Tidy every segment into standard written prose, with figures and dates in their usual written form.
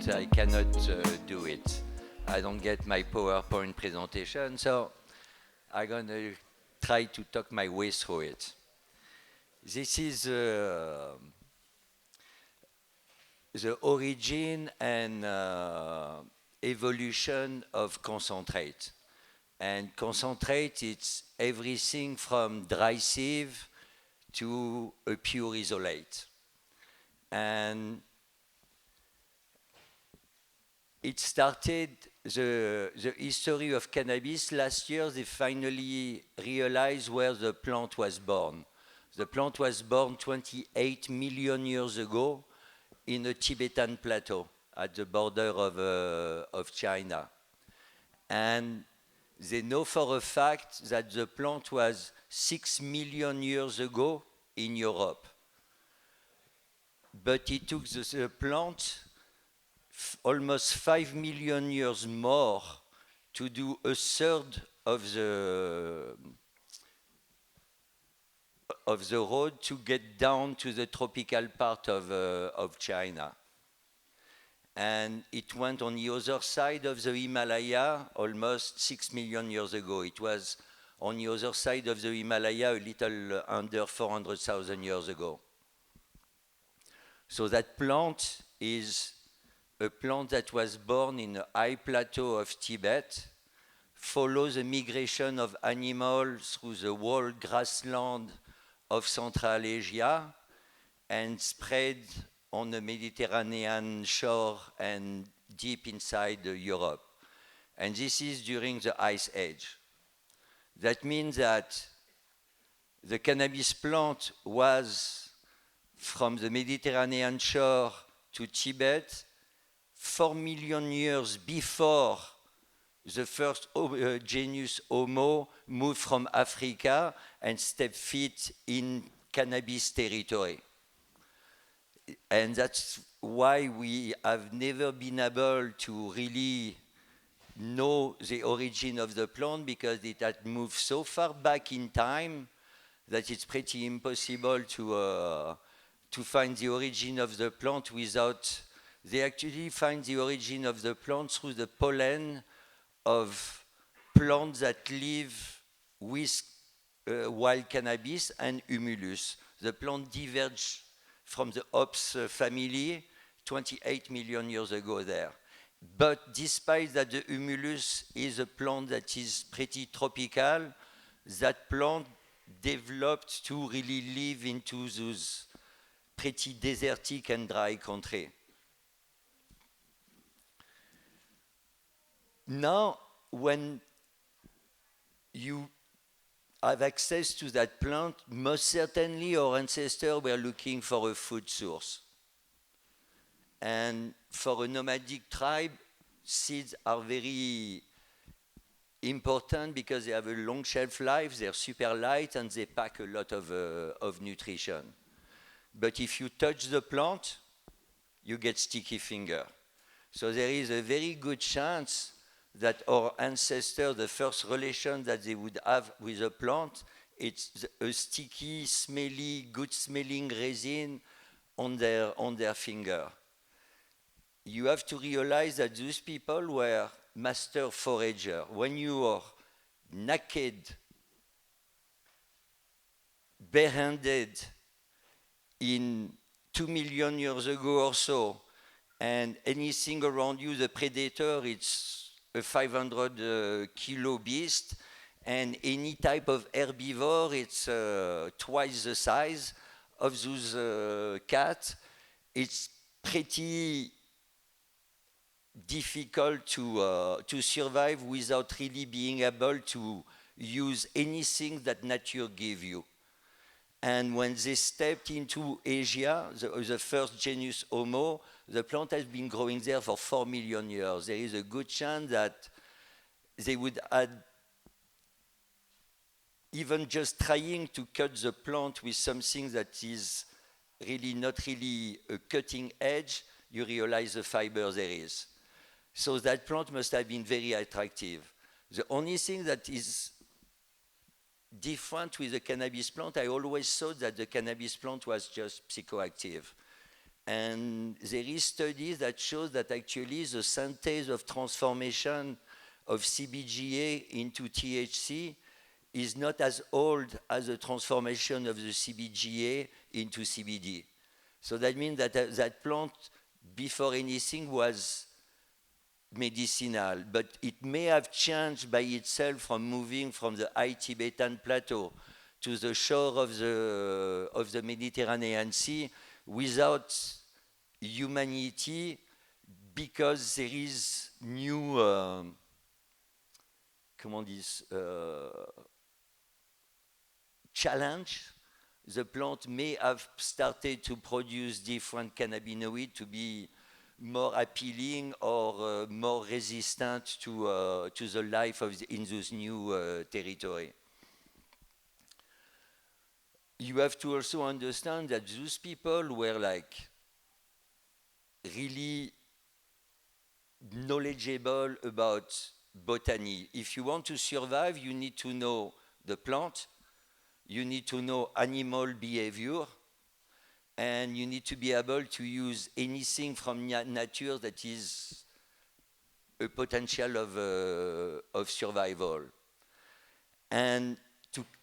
but I cannot do it. I don't get my PowerPoint presentation, so I'm gonna try to talk my way through it. This is the origin and evolution of concentrate. And concentrate, it's everything from dry sieve to a pure isolate. And it started the history of cannabis. Last year, they finally realized where the plant was born. The plant was born 28 million years ago in the Tibetan plateau at the border of China. And they know for a fact that the plant was 6 million years ago in Europe. But it took the plant almost 5 million years more to do a third of the road to get down to the tropical part of China. And it went on the other side of the Himalaya almost 6 million years ago. It was on the other side of the Himalaya a little under 400,000 years ago. So that plant is a plant that was born in the high plateau of Tibet, follows the migration of animals through the whole grassland of Central Asia, and spread on the Mediterranean shore and deep inside Europe. And this is during the Ice Age. That means that the cannabis plant was from the Mediterranean shore to Tibet 4 million years before the first genus Homo moved from Africa and stepped feet in cannabis territory. And that's why we have never been able to really know the origin of the plant, because it had moved so far back in time that it's pretty impossible to find the origin of the plant without. They actually find the origin of the plant through the pollen of plants that live with wild cannabis and humulus. The plant diverged from the hops family 28 million years ago there. But despite that the humulus is a plant that is pretty tropical, that plant developed to really live into those pretty desertic and dry country. Now, when you have access to that plant, most certainly our ancestors were looking for a food source. And for a nomadic tribe, seeds are very important because they have a long shelf life, they're super light, and they pack a lot of nutrition. But if you touch the plant, you get sticky finger. So there is a very good chance that our ancestors, the first relation that they would have with a plant, it's a sticky, smelly, good-smelling resin on their finger. You have to realize that those people were master forager. When you are naked, barehanded in 2 million years ago or so, and anything around you, the predator, it's a 500 kilo beast, and any type of herbivore, it's twice the size of those cats. It's pretty difficult to survive without really being able to use anything that nature gave you. And when they stepped into Asia, the first genus Homo, the plant has been growing there for 4 million years. There is a good chance that they would add, even just trying to cut the plant with something that is really not really a cutting edge, you realize the fiber there is. So that plant must have been very attractive. The only thing that is different with the cannabis plant, I always thought that the cannabis plant was just psychoactive. And there is studies that show that actually the synthase of transformation of CBGA into THC is not as old as the transformation of the CBGA into CBD. So that means that that plant, before anything, was medicinal, but it may have changed by itself from moving from the high Tibetan plateau to the shore of the Mediterranean Sea without humanity, because there is new, challenge. The plant may have started to produce different cannabinoids to be more appealing or more resistant to the life in this new territory. You have to also understand that those people were like really knowledgeable about botany. If you want to survive, you need to know the plant, you need to know animal behavior, and you need to be able to use anything from nature that is a potential of survival. And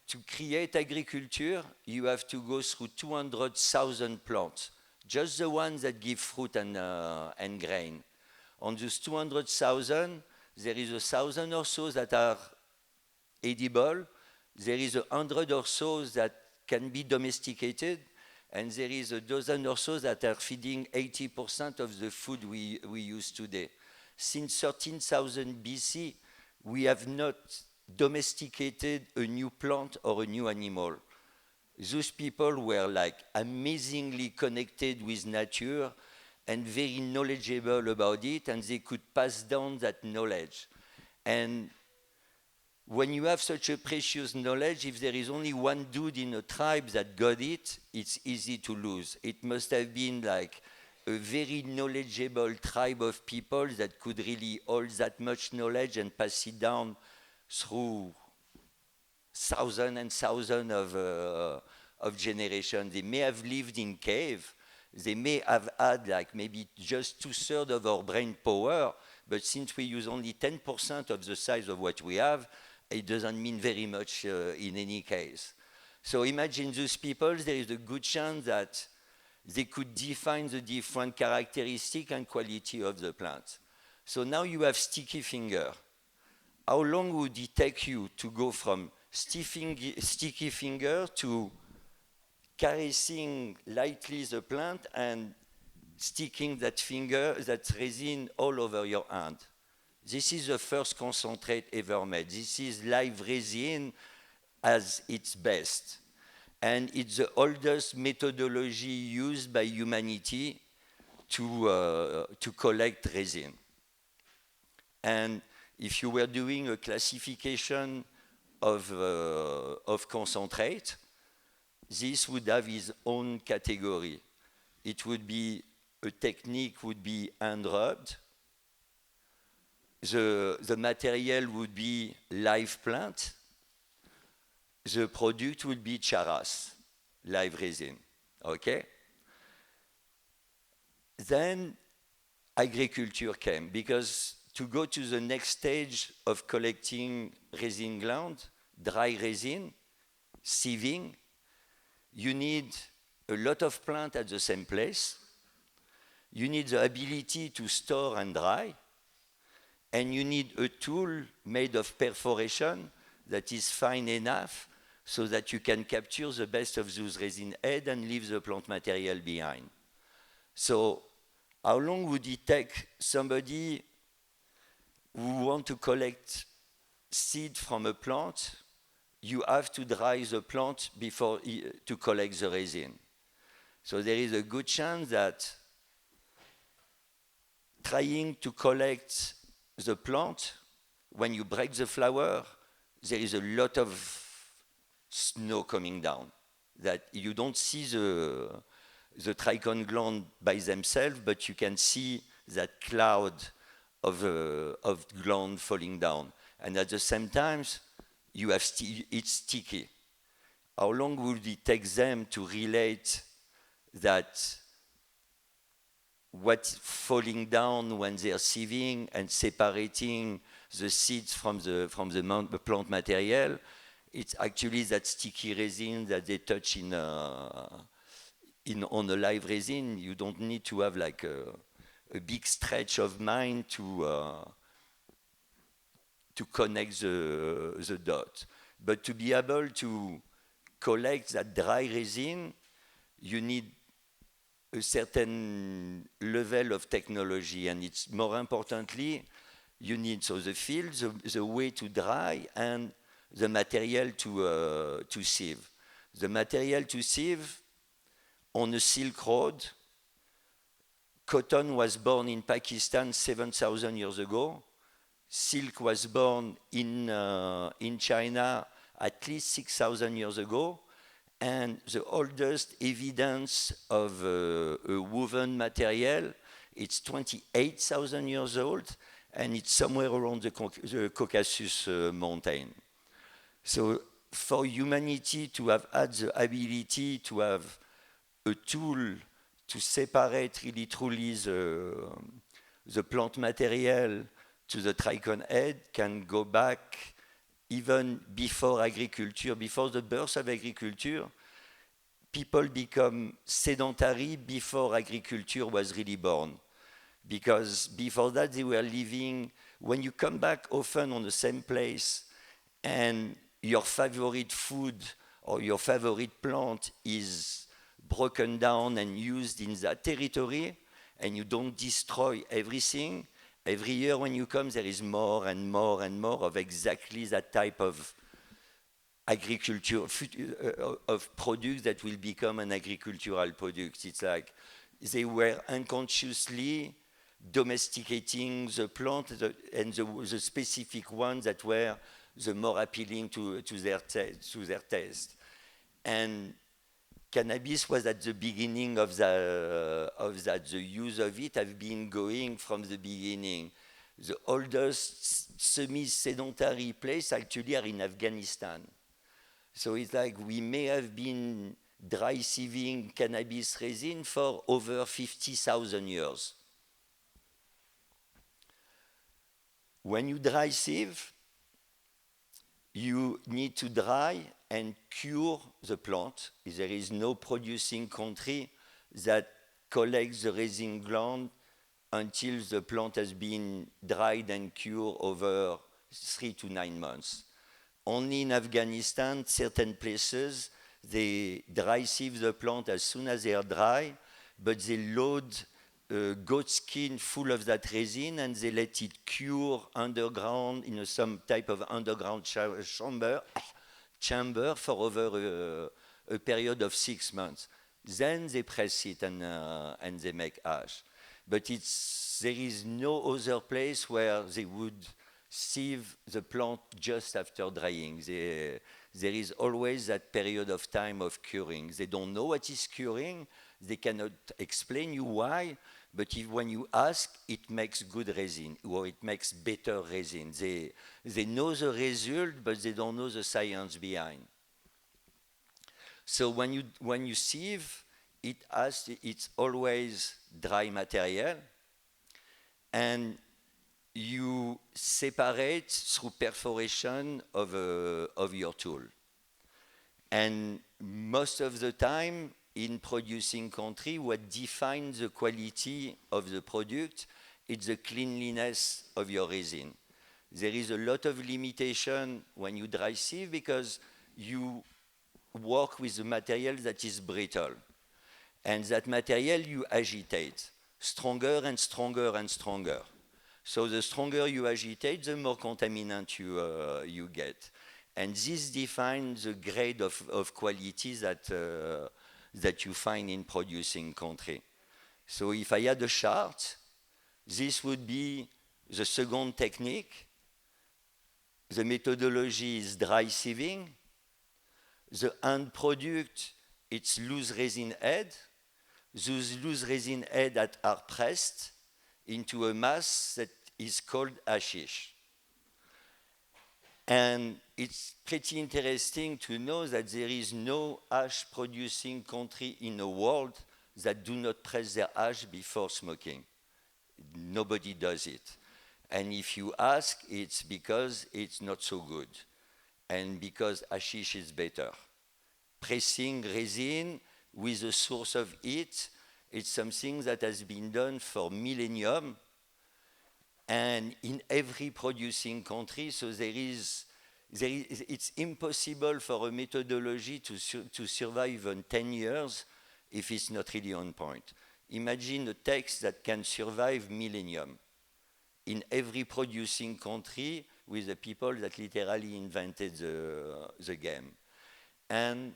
to create agriculture, you have to go through 200,000 plants, just the ones that give fruit and grain. On those 200,000, there is 1,000 or so that are edible, there is 100 or so that can be domesticated, and there is a dozen or so that are feeding 80% of the food we use today. Since 13,000 BC, we have not domesticated a new plant or a new animal. Those people were like amazingly connected with nature and very knowledgeable about it, and they could pass down that knowledge. And when you have such a precious knowledge, if there is only one dude in a tribe that got it, it's easy to lose. It must have been like a very knowledgeable tribe of people that could really hold that much knowledge and pass it down through thousands and thousands of generations. They may have lived in cave. They may have had like maybe just 2/3 of our brain power, but since we use only 10% of the size of what we have, it doesn't mean very much in any case. So imagine those people, there is a good chance that they could define the different characteristics and quality of the plant. So now you have sticky finger. How long would it take you to go from sticky finger to caressing lightly the plant and sticking that finger, that resin all over your hand? This is the first concentrate ever made. This is live resin at its best. And it's the oldest methodology used by humanity to collect resin. And if you were doing a classification of concentrate, this would have its own category. It would be, a technique would be hand rubbed. The material would be live plant. The product would be charas, live resin. Okay? Then agriculture came, because to go to the next stage of collecting resin gland, dry resin, sieving, you need a lot of plant at the same place. You need the ability to store and dry. And you need a tool made of perforation that is fine enough so that you can capture the best of those resin heads and leave the plant material behind. So how long would it take somebody who wants to collect seed from a plant? You have to dry the plant before to collect the resin. So there is a good chance that trying to collect the plant, when you break the flower, there is a lot of snow coming down, that you don't see the trichome gland by themselves, but you can see that cloud of gland falling down. And at the same time, you have it's sticky. How long would it take them to relate that what's falling down when they're sieving and separating the seeds from the plant material. It's actually that sticky resin that they touch on a live resin. You don't need to have like a big stretch of mind to connect the dot. But to be able to collect that dry resin, you need a certain level of technology, and it's more importantly, you need so the field, the way to dry, and the material to sieve. The material to sieve on the Silk Road, cotton was born in Pakistan 7,000 years ago. Silk was born in China at least 6,000 years ago. And the oldest evidence of a woven material, it's 28,000 years old, and it's somewhere around the Caucasus mountain. So for humanity to have had the ability to have a tool to separate really truly the plant material to the trichome head can go back even before agriculture, before the birth of agriculture. People become sedentary before agriculture was really born. Because before that, they were living, when you come back often on the same place and your favorite food or your favorite plant is broken down and used in that territory, and you don't destroy everything, every year when you come, there is more and more and more of exactly that type of agriculture, of products that will become an agricultural product. It's like they were unconsciously domesticating the plant and the specific ones that were the more appealing to their taste. And cannabis was at the beginning of that. The use of it have been going from the beginning. The oldest semi-sedentary place actually are in Afghanistan. So it's like we may have been dry sieving cannabis resin for over 50,000 years. When you dry sieve, you need to dry and cure the plant. There is no producing country that collects the resin gland until the plant has been dried and cured over 3 to 9 months. Only in Afghanistan, certain places, they dry sieve the plant as soon as they are dry, but they load goat skin full of that resin and they let it cure underground in some type of underground chamber for over a period of 6 months. Then they press it and they make ash. But there is no other place where they would sieve the plant just after drying. There is always that period of time of curing. They don't know what is curing. They cannot explain you why. But when you ask, it makes good resin or it makes better resin. They know the result, but they don't know the science behind. So when you sieve, it's always dry material, and you separate through perforation of your tool. And most of the time, in producing country, what defines the quality of the product is the cleanliness of your resin. There is a lot of limitation when you dry sieve because you work with a material that is brittle. And that material you agitate stronger and stronger and stronger. So the stronger you agitate, the more contaminant you get. And this defines the grade of quality that you find in producing country. So if I had a chart, this would be the second technique. The methodology is dry sieving. The end product, it's loose resin head. Those loose resin heads that are pressed into a mass that is called hashish. And it's pretty interesting to know that there is no hash producing country in the world that do not press their hash before smoking. Nobody does it. And if you ask, it's because it's not so good and because hashish is better. Pressing resin with a source of heat, it's something that has been done for millennium and in every producing country, so it's impossible for a methodology to survive even 10 years if it's not really on point. Imagine a text that can survive millennium in every producing country with the people that literally invented the game. And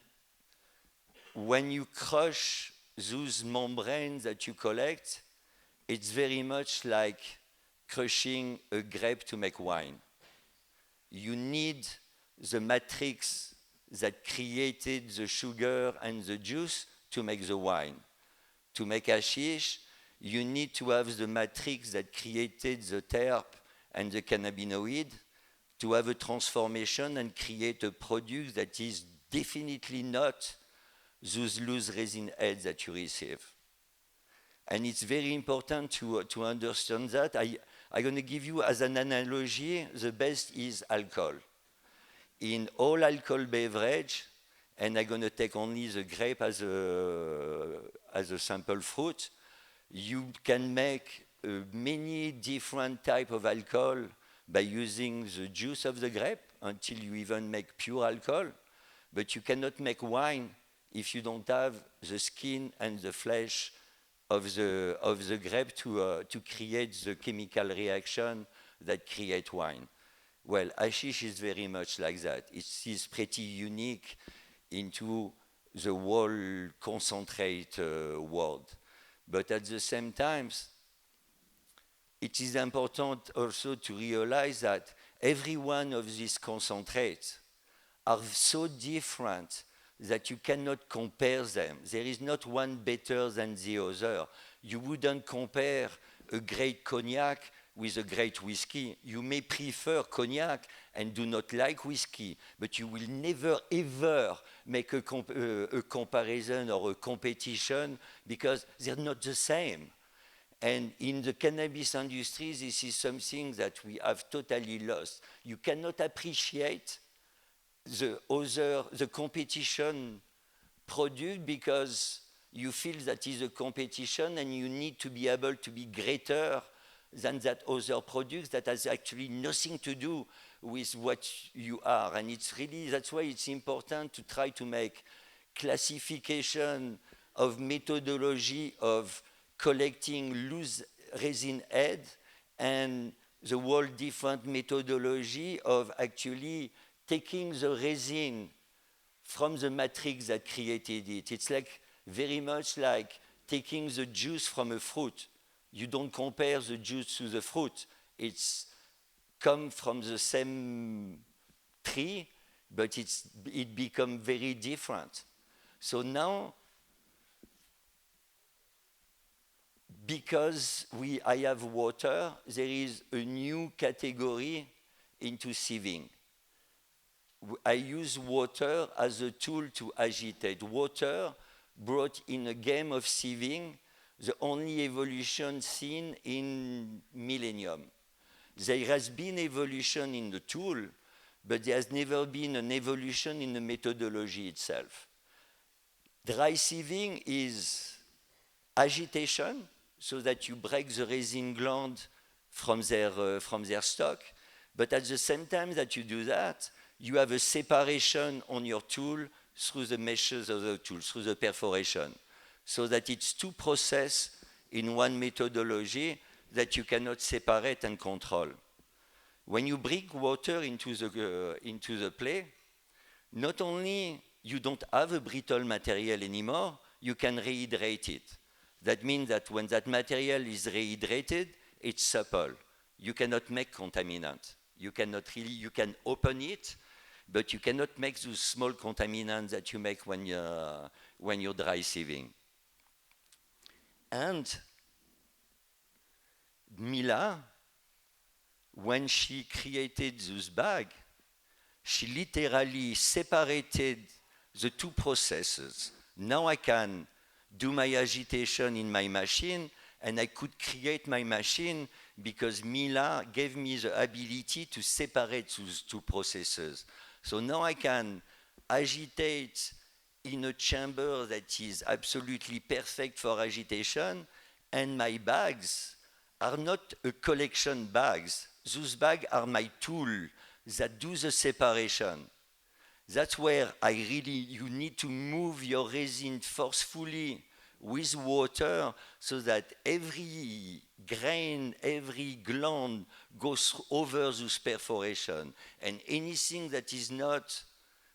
when you crush those membranes that you collect, it's very much like crushing a grape to make wine. You need the matrix that created the sugar and the juice to make the wine. To make hashish, you need to have the matrix that created the terp and the cannabinoid to have a transformation and create a product that is definitely not those loose resin heads that you receive. And it's very important to understand that. I'm going to give you as an analogy, the best is alcohol. In all alcohol beverage, and I'm going to take only the grape as a sample fruit, you can make many different types of alcohol by using the juice of the grape until you even make pure alcohol. But you cannot make wine if you don't have the skin and the flesh of the grape to create the chemical reaction that create wine. Well, hashish is very much like that. It is pretty unique into the whole concentrate world. But at the same time, it is important also to realize that every one of these concentrates are so different that you cannot compare them. There is not one better than the other. You wouldn't compare a great cognac with a great whiskey. You may prefer cognac and do not like whiskey, but you will never ever make a comparison or a competition because they're not the same. And in the cannabis industry, this is something that we have totally lost. You cannot appreciate the competition product because you feel that is a competition and you need to be able to be greater than that other product that has actually nothing to do with what you are. And it's really, that's why it's important to try to make classification of methodology of collecting loose resin head and the whole different methodology of actually taking the resin from the matrix that created it. It's like very much like taking the juice from a fruit. You don't compare the juice to the fruit. It's come from the same tree, but it become very different. So now, because I have water, there is a new category into sieving. I use water as a tool to agitate. Water brought in a game of sieving the only evolution seen in millennium. There has been evolution in the tool, but there has never been an evolution in the methodology itself. Dry sieving is agitation, so that you break the resin gland from their stock, but at the same time that you do that, you have a separation on your tool through the meshes of the tool, through the perforation, so that it's two processes in one methodology that you cannot separate and control. When you bring water into the play, not only you don't have a brittle material anymore, you can rehydrate it. That means that when that material is rehydrated, it's supple. You cannot make contaminant. You can open it, but you cannot make those small contaminants that you make when you're dry sieving. And Mila, when she created this bag, she literally separated the two processes. Now I can do my agitation in my machine, and I could create my machine because Mila gave me the ability to separate those two processes. So now I can agitate in a chamber that is absolutely perfect for agitation, and my bags are not a collection bags. Those bags are my tool that do the separation. That's where you need to move your resin forcefully with water so that every grain, every gland goes over those perforation. And anything that is not,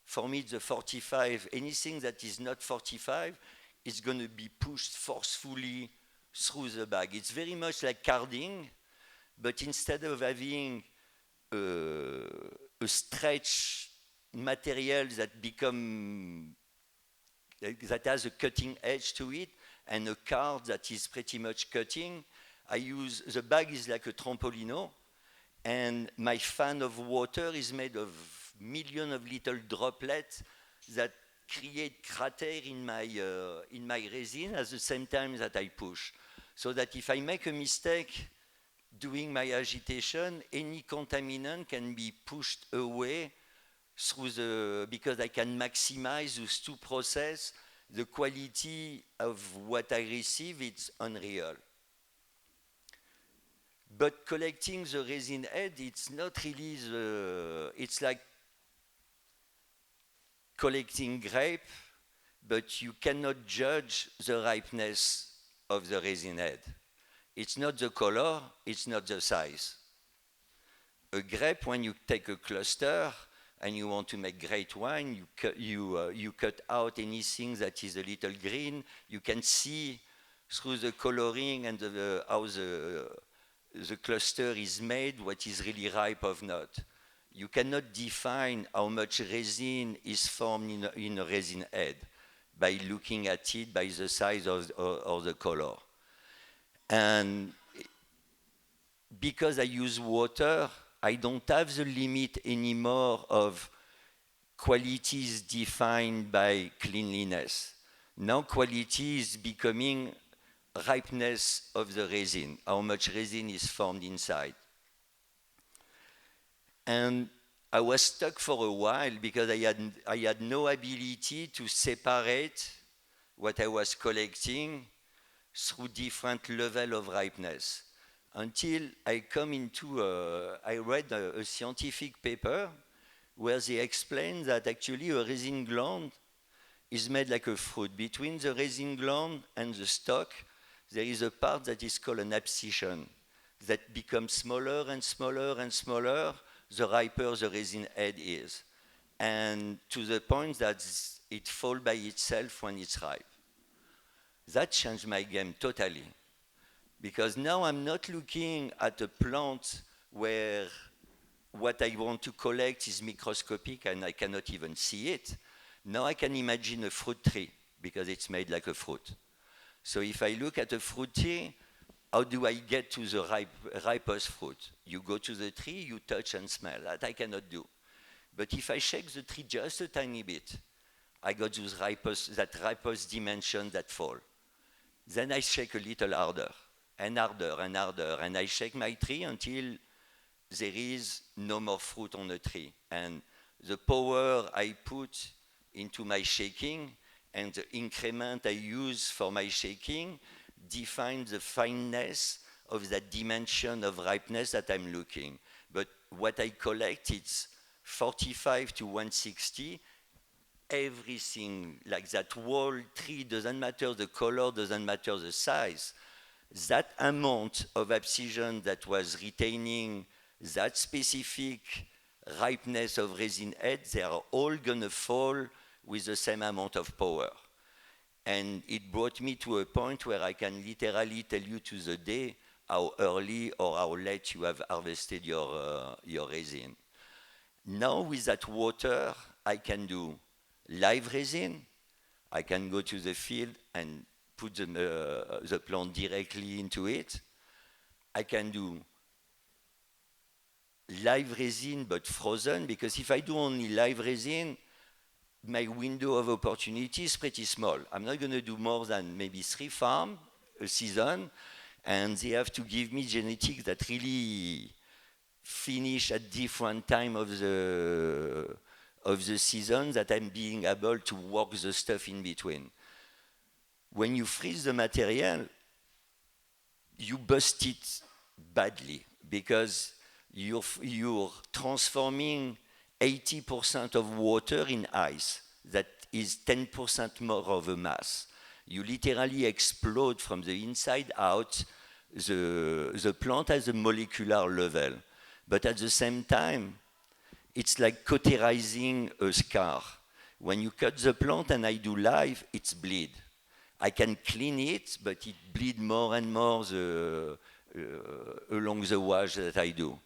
for me, the 45, anything that is not 45 is going to be pushed forcefully through the bag. It's very much like carding, but instead of having a stretch material that has a cutting edge to it and a card that is pretty much cutting, the bag is like a trampolino, and my fan of water is made of millions of little droplets that create crater in my resin at the same time that I push. So that if I make a mistake doing my agitation, any contaminant can be pushed away because I can maximize those two processes. The quality of what I receive, it's unreal. But collecting the resin head, it's not really it's like collecting grape, but you cannot judge the ripeness of the resin head. It's not the color, it's not the size. A grape, when you take a cluster and you want to make great wine, you cut out anything that is a little green. You can see through the coloring and how the cluster is made what is really ripe or not. You cannot define how much resin is formed in a resin head by looking at it by the size or the color. And because I use water, I don't have the limit anymore of qualities defined by cleanliness. Now quality is becoming ripeness of the resin, how much resin is formed inside. And I was stuck for a while because I had no ability to separate what I was collecting through different level of ripeness. Until I I read a scientific paper where they explain that actually a resin gland is made like a fruit. Between the resin gland and the stalk, there is a part that is called an abscission that becomes smaller and smaller and smaller the riper the resin head is. And to the point that it falls by itself when it's ripe. That changed my game totally. Because now I'm not looking at a plant where what I want to collect is microscopic and I cannot even see it. Now I can imagine a fruit tree because it's made like a fruit. So if I look at a fruit tree, how do I get to the ripest fruit? You go to the tree, you touch and smell. That I cannot do. But if I shake the tree just a tiny bit, I got that ripest dimension that fall. Then I shake a little harder, and harder, and harder, and I shake my tree until there is no more fruit on the tree. And the power I put into my shaking and the increment I use for my shaking define the fineness of that dimension of ripeness that I'm looking. But what I collect, it's 45 to 160. Everything like that whole tree, doesn't matter the color, doesn't matter the size. That amount of abscission that was retaining that specific ripeness of resin head, they are all gonna fall with the same amount of power. And it brought me to a point where I can literally tell you to the day how early or how late you have harvested your resin. Now with that water, I can do live resin. I can go to the field and put the plant directly into it. I can do live resin but frozen, because if I do only live resin, my window of opportunity is pretty small. I'm not going to do more than maybe 3 farms a season, and they have to give me genetics that really finish at different time of the season, that I'm being able to work the stuff in between. When you freeze the material, you bust it badly because you're transforming 80% of water in ice. That is 10% more of a mass. You literally explode from the inside out the plant at the molecular level. But at the same time, it's like cauterizing a scar. When you cut the plant and I do live, it's bleed. I can clean it, but it bleed more and more along the wash that I do.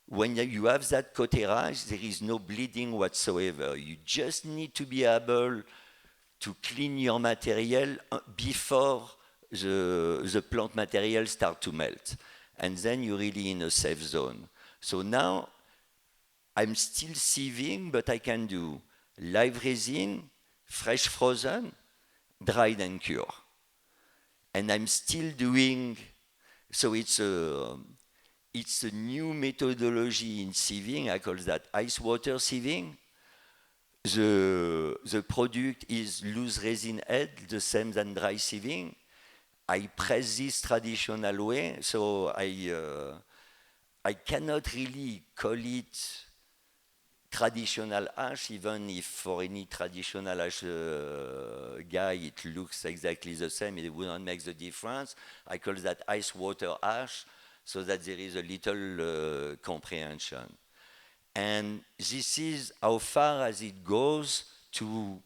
When you have that cauterized, there is no bleeding whatsoever. You just need to be able to clean your material before the plant material start to melt. And then you're really in a safe zone. So now I'm still sieving, but I can do live resin, fresh frozen, dried and cure. And I'm still doing, so it's a new methodology in sieving. I call that ice water sieving. The product is loose resin head, the same than dry sieving. I press this traditional way, so I cannot really call it traditional ash, even if for any traditional ash guy it looks exactly the same, it wouldn't make the difference. I call that ice water ash, so that there is a little comprehension. And this is how far as it goes to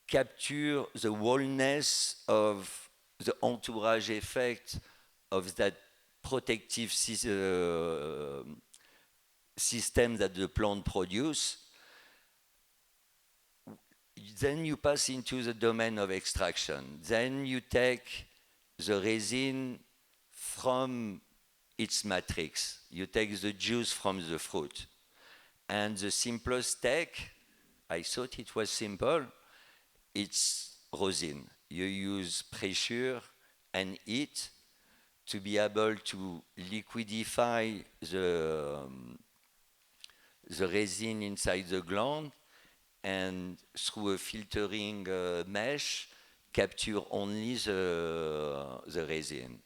capture the wholeness of the entourage effect of that protective system that the plant produce. Then you pass into the domain of extraction. Then you take the resin from its matrix. You take the juice from the fruit. And the simplest take, I thought it was simple, it's rosin. You use pressure and heat to be able to liquidify the resin inside the gland, and through a filtering mesh, capture only the resin.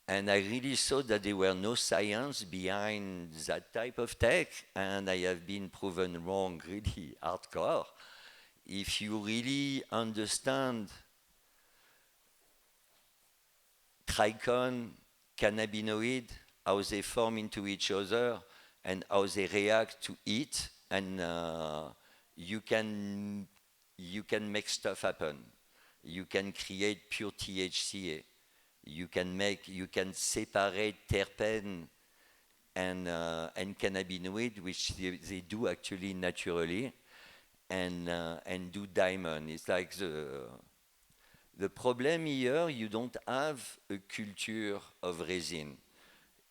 And I really thought that there were no science behind that type of tech, and I have been proven wrong really hardcore. If you really understand trichome, cannabinoid, how they form into each other, and how they react to heat, and you can make stuff happen. You can create pure THCA. You can separate terpene and cannabinoid, which they do actually naturally, and do diamond. It's like the problem here. You don't have a culture of resin.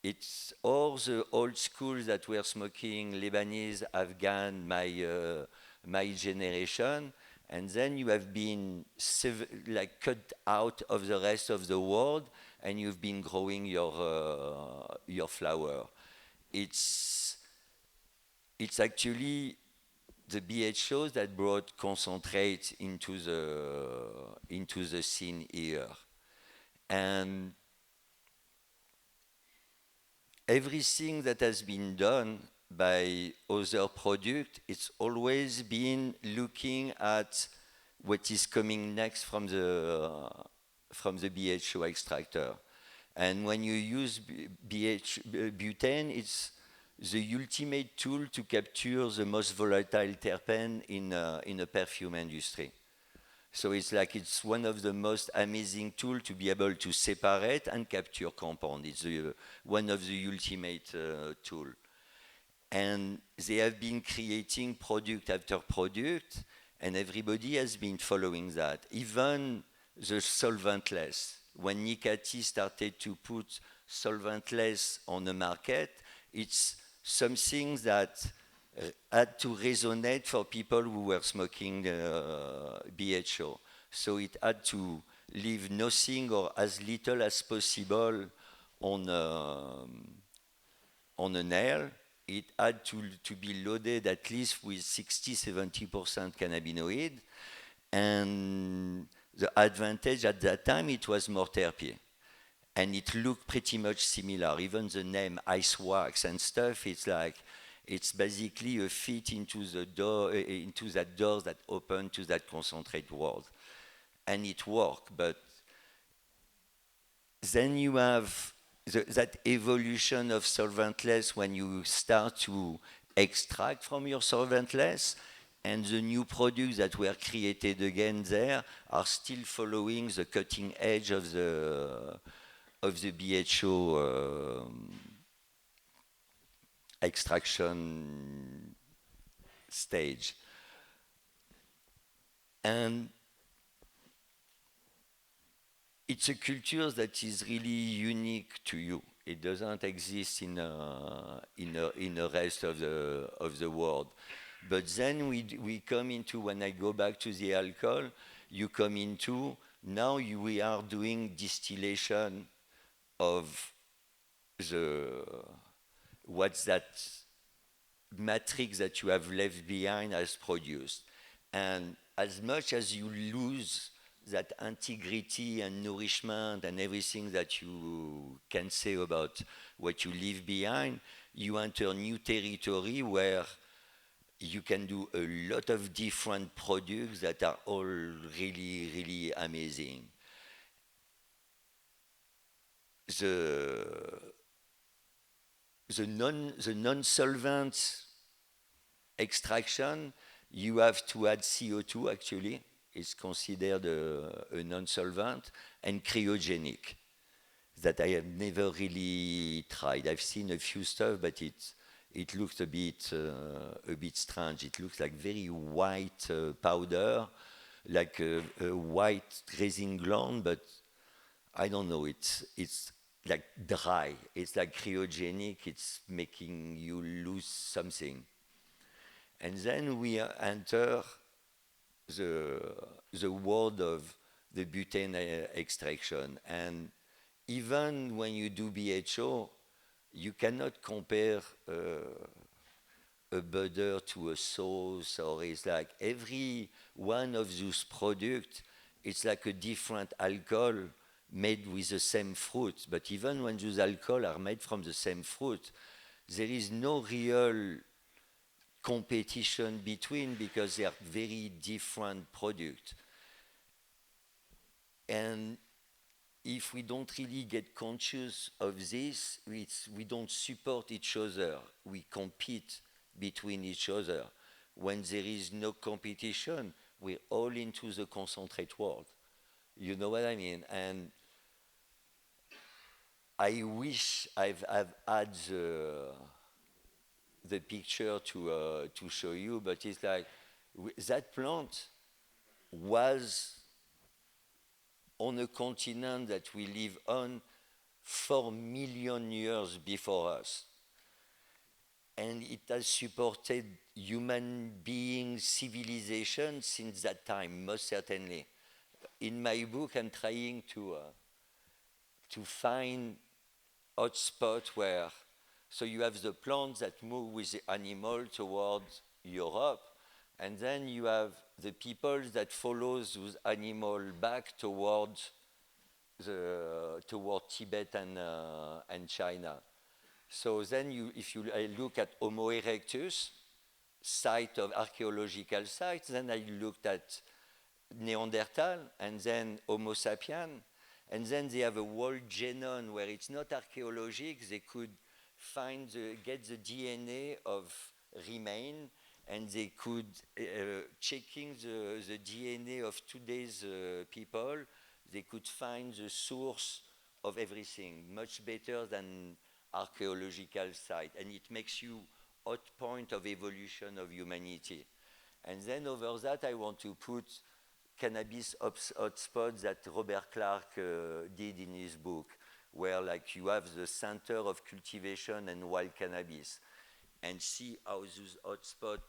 It's all the old schools that were smoking, Lebanese, Afghan, my generation. And then you have been cut out of the rest of the world, and you've been growing your flower. It's actually the BHOs that brought concentrate into the scene here, and everything that has been done by other product, it's always been looking at what is coming next from the BHO extractor. And when you use butane, it's the ultimate tool to capture the most volatile terpene in a perfume industry. So it's one of the most amazing tools to be able to separate and capture compound. It's one of the ultimate tool. And they have been creating product after product, and everybody has been following that. Even the solventless. When Nicati started to put solventless on the market, it's something that had to resonate for people who were smoking BHO. So it had to leave nothing or as little as possible on a nail. It had to be loaded at least with 60-70% cannabinoid. And the advantage at that time, it was more terpene. And it looked pretty much similar. Even the name Ice Wax and stuff, it's basically a fit into the door, into that door that opened to that concentrate world. And it worked, but then you have that evolution of solventless when you start to extract from your solventless, and the new products that were created again there are still following the cutting edge of the BHO extraction stage. And it's a culture that is really unique to you. It doesn't exist in the rest of the world. But then we come into, when I go back to the alcohol, you come into, now we are doing distillation of what's that matrix that you have left behind as produced. And as much as you lose that integrity and nourishment and everything that you can say about what you leave behind, you enter new territory where you can do a lot of different products that are all really, really amazing. The non-solvent extraction, you have to add CO2 actually. It's considered a non-solvent, and cryogenic, that I have never really tried. I've seen a few stuff, but it looks a bit strange. It looks like very white powder, like a white grazing gland, but I don't know. It's like dry. It's like cryogenic. It's making you lose something. And then we enter the world of the butane extraction. And even when you do BHO, you cannot compare a butter to a sauce, or it's like every one of those products, it's like a different alcohol made with the same fruit. But even when those alcohols are made from the same fruit, there is no real competition between, because they are very different products. And if we don't really get conscious of this, we don't support each other. We compete between each other. When there is no competition, we're all into the concentrate world. You know what I mean? And I wish I've had the picture to show you, but it's like that plant was on a continent that we live on 4 million years before us. And it has supported human being civilization since that time, most certainly. In my book, I'm trying to find hotspots where, so you have the plants that move with the animal towards Europe, and then you have the people that follow those animals back towards Tibet and China. So then if you look at Homo erectus, site of archaeological sites, then I looked at Neanderthal, and then Homo sapien, and then they have a whole genome where it's not archaeologic, they could get the DNA of remain, and they could, checking the DNA of today's people, they could find the source of everything, much better than archaeological site. And it makes you hot point of evolution of humanity. And then over that, I want to put cannabis hotspots that Robert Clark did in his book, where like you have the center of cultivation and wild cannabis. and see how those hotspots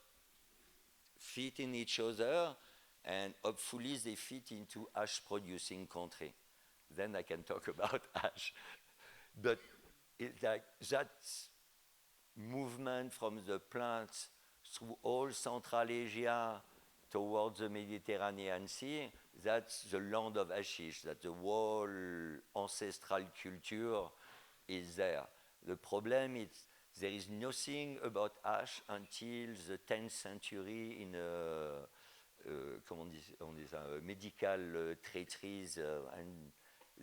fit in each other, and hopefully they fit into ash-producing country. Then I can talk about ash. But it's like that movement from the plants through all Central Asia towards the Mediterranean Sea, that's the land of hashish, that the whole ancestral culture is there. The problem is there is nothing about ash until the 10th century in on dit ça, medical treatises, and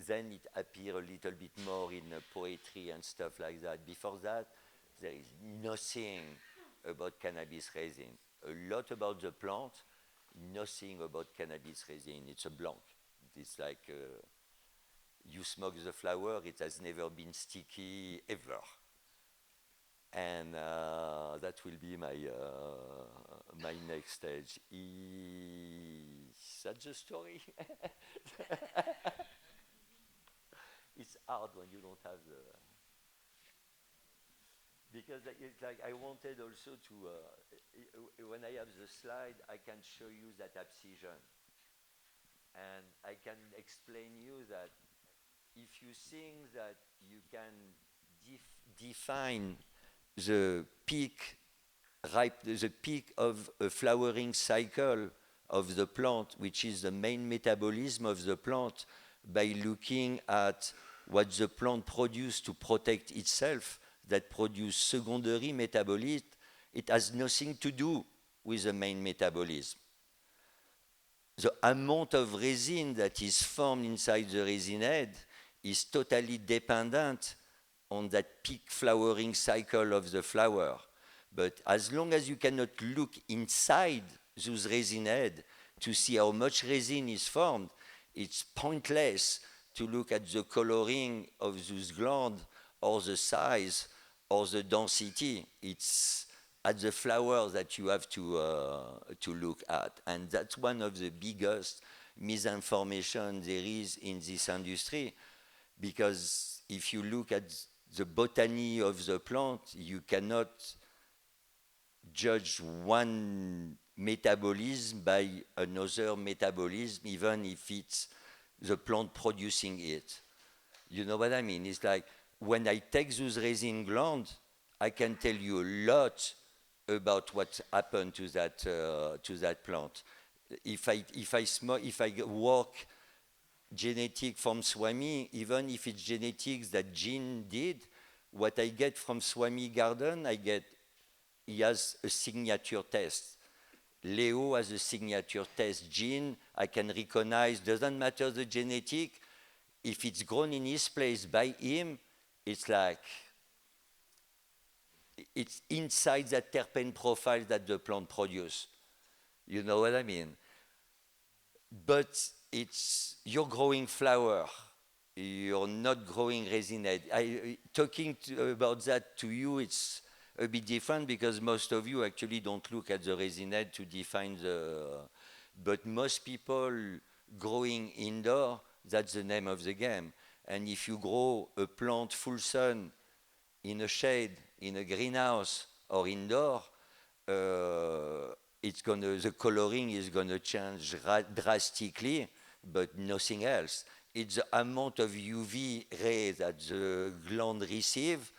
then it appears a little bit more in poetry and stuff like that. Before that, there is nothing about cannabis resin. A lot about the plant, nothing about cannabis resin. It's a blank. It's like you smoke the flower, it has never been sticky ever. And that will be my next stage. Is that the story? It's hard when you don't have the... Because it's like I wanted also to, when I have the slide, I can show you that abscission. And I can explain you that if you think that you can define the peak of a flowering cycle of the plant, which is the main metabolism of the plant, by looking at what the plant produces to protect itself, that produce secondary metabolism, it has nothing to do with the main metabolism. The amount of resin that is formed inside the resin head is totally dependent on that peak flowering cycle of the flower. But as long as you cannot look inside those resin head to see how much resin is formed, it's pointless to look at the coloring of those glands or the size or the density. It's at the flower that you have to look at. And that's one of the biggest misinformation there is in this industry, because if you look at the botany of the plant, you cannot judge one metabolism by another metabolism, even if it's the plant producing it. You know what I mean? It's like when I take those resin glands, I can tell you a lot about what happened to that plant. If I work genetic from Swami, even if it's genetics that Jean did, what I get from Swami Garden, he has a signature test. Leo has a signature test. Jean, I can recognize, doesn't matter the genetic, if it's grown in his place by him, it's like, it's inside that terpene profile that the plant produces. You know what I mean? But you're growing flower. You're not growing resin head. Talking about that to you, it's a bit different because most of you actually don't look at the resin head to define but most people growing indoor, that's the name of the game. And if you grow a plant full sun in a shade, in a greenhouse or indoor, the coloring is gonna change drastically, but nothing else. It's the amount of UV rays that the gland receive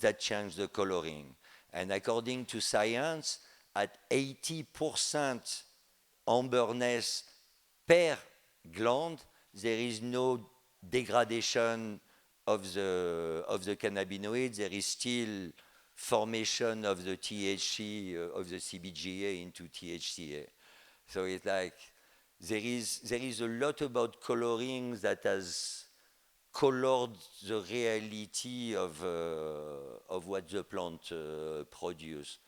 that change the coloring. And according to science, at 80% amberness per gland, there is no degradation of the cannabinoids. There is still formation of the THC, of the CBGA into THCA. So it's like there is a lot about coloring that has colored the reality of what the plant produce.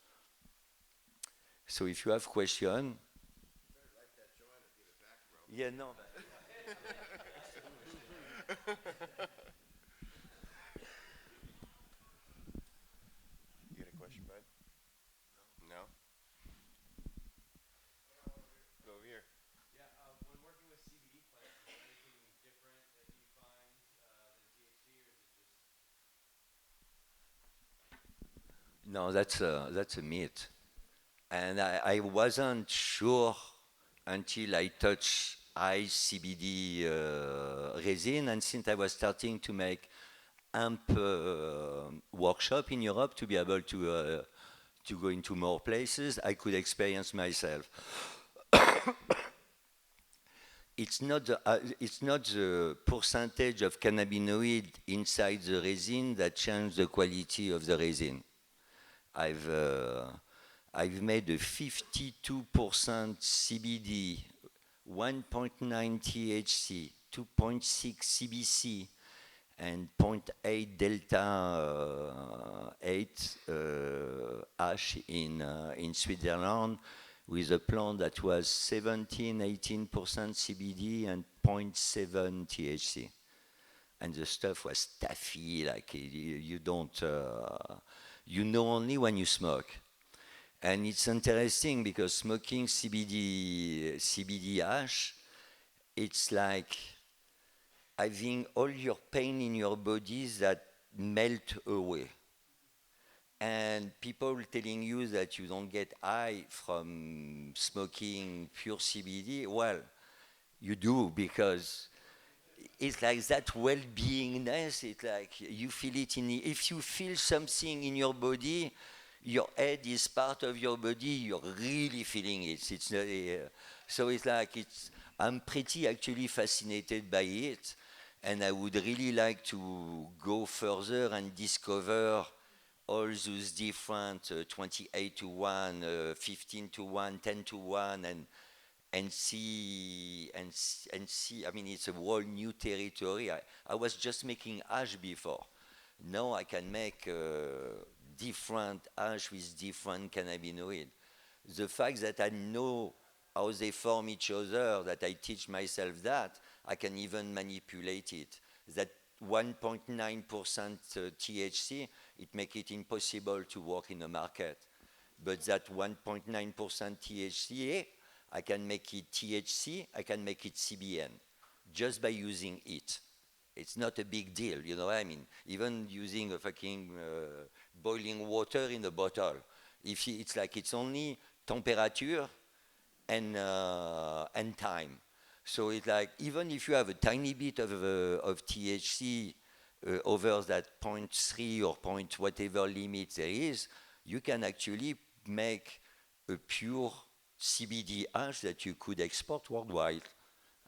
So if you have question. Yeah, no. You got a question, bud? No? Go over here. Yeah, when working with CBD plants, is there anything different that you find than THC, or is it just... No, that's a myth. And I wasn't sure until I touched high CBD resin, and since I was starting to make AMP workshop in Europe to be able to go into more places, I could experience myself. It's not the percentage of cannabinoid inside the resin that changes the quality of the resin. I've uh, I've made a 52% CBD, 1.9 THC, 2.6 CBC, and zero point 0.8 delta 8 ash in Switzerland with a plant that was 17-18% CBD and zero point 0.7 THC. And the stuff was taffy, like you don't, you know only when you smoke. And it's interesting because smoking CBD hash, it's like having all your pain in your body that melt away. And people telling you that you don't get high from smoking pure CBD, well, you do because it's like that well-beingness. It's like you feel it if you feel something in your body, your head is part of your body. You're really feeling it. It's not, so it's like it's. I'm pretty actually fascinated by it, and I would really like to go further and discover all those different 28 to 1, 15 to 1, 10 to 1, and see. I mean, it's a whole new territory. I was just making ash before. Now I can make different ash with different cannabinoid. The fact that I know how they form each other, that I teach myself that, I can even manipulate it. That 1.9% THC, it makes it impossible to work in the market. But that 1.9% THCA, I can make it THC, I can make it CBN, just by using it. It's not a big deal, you know what I mean? Even using a fucking boiling water in a bottle. It's like it's only temperature and time. So it's like even if you have a tiny bit of THC over that zero point 0.3 or point whatever limit there is, you can actually make a pure CBD hash that you could export worldwide,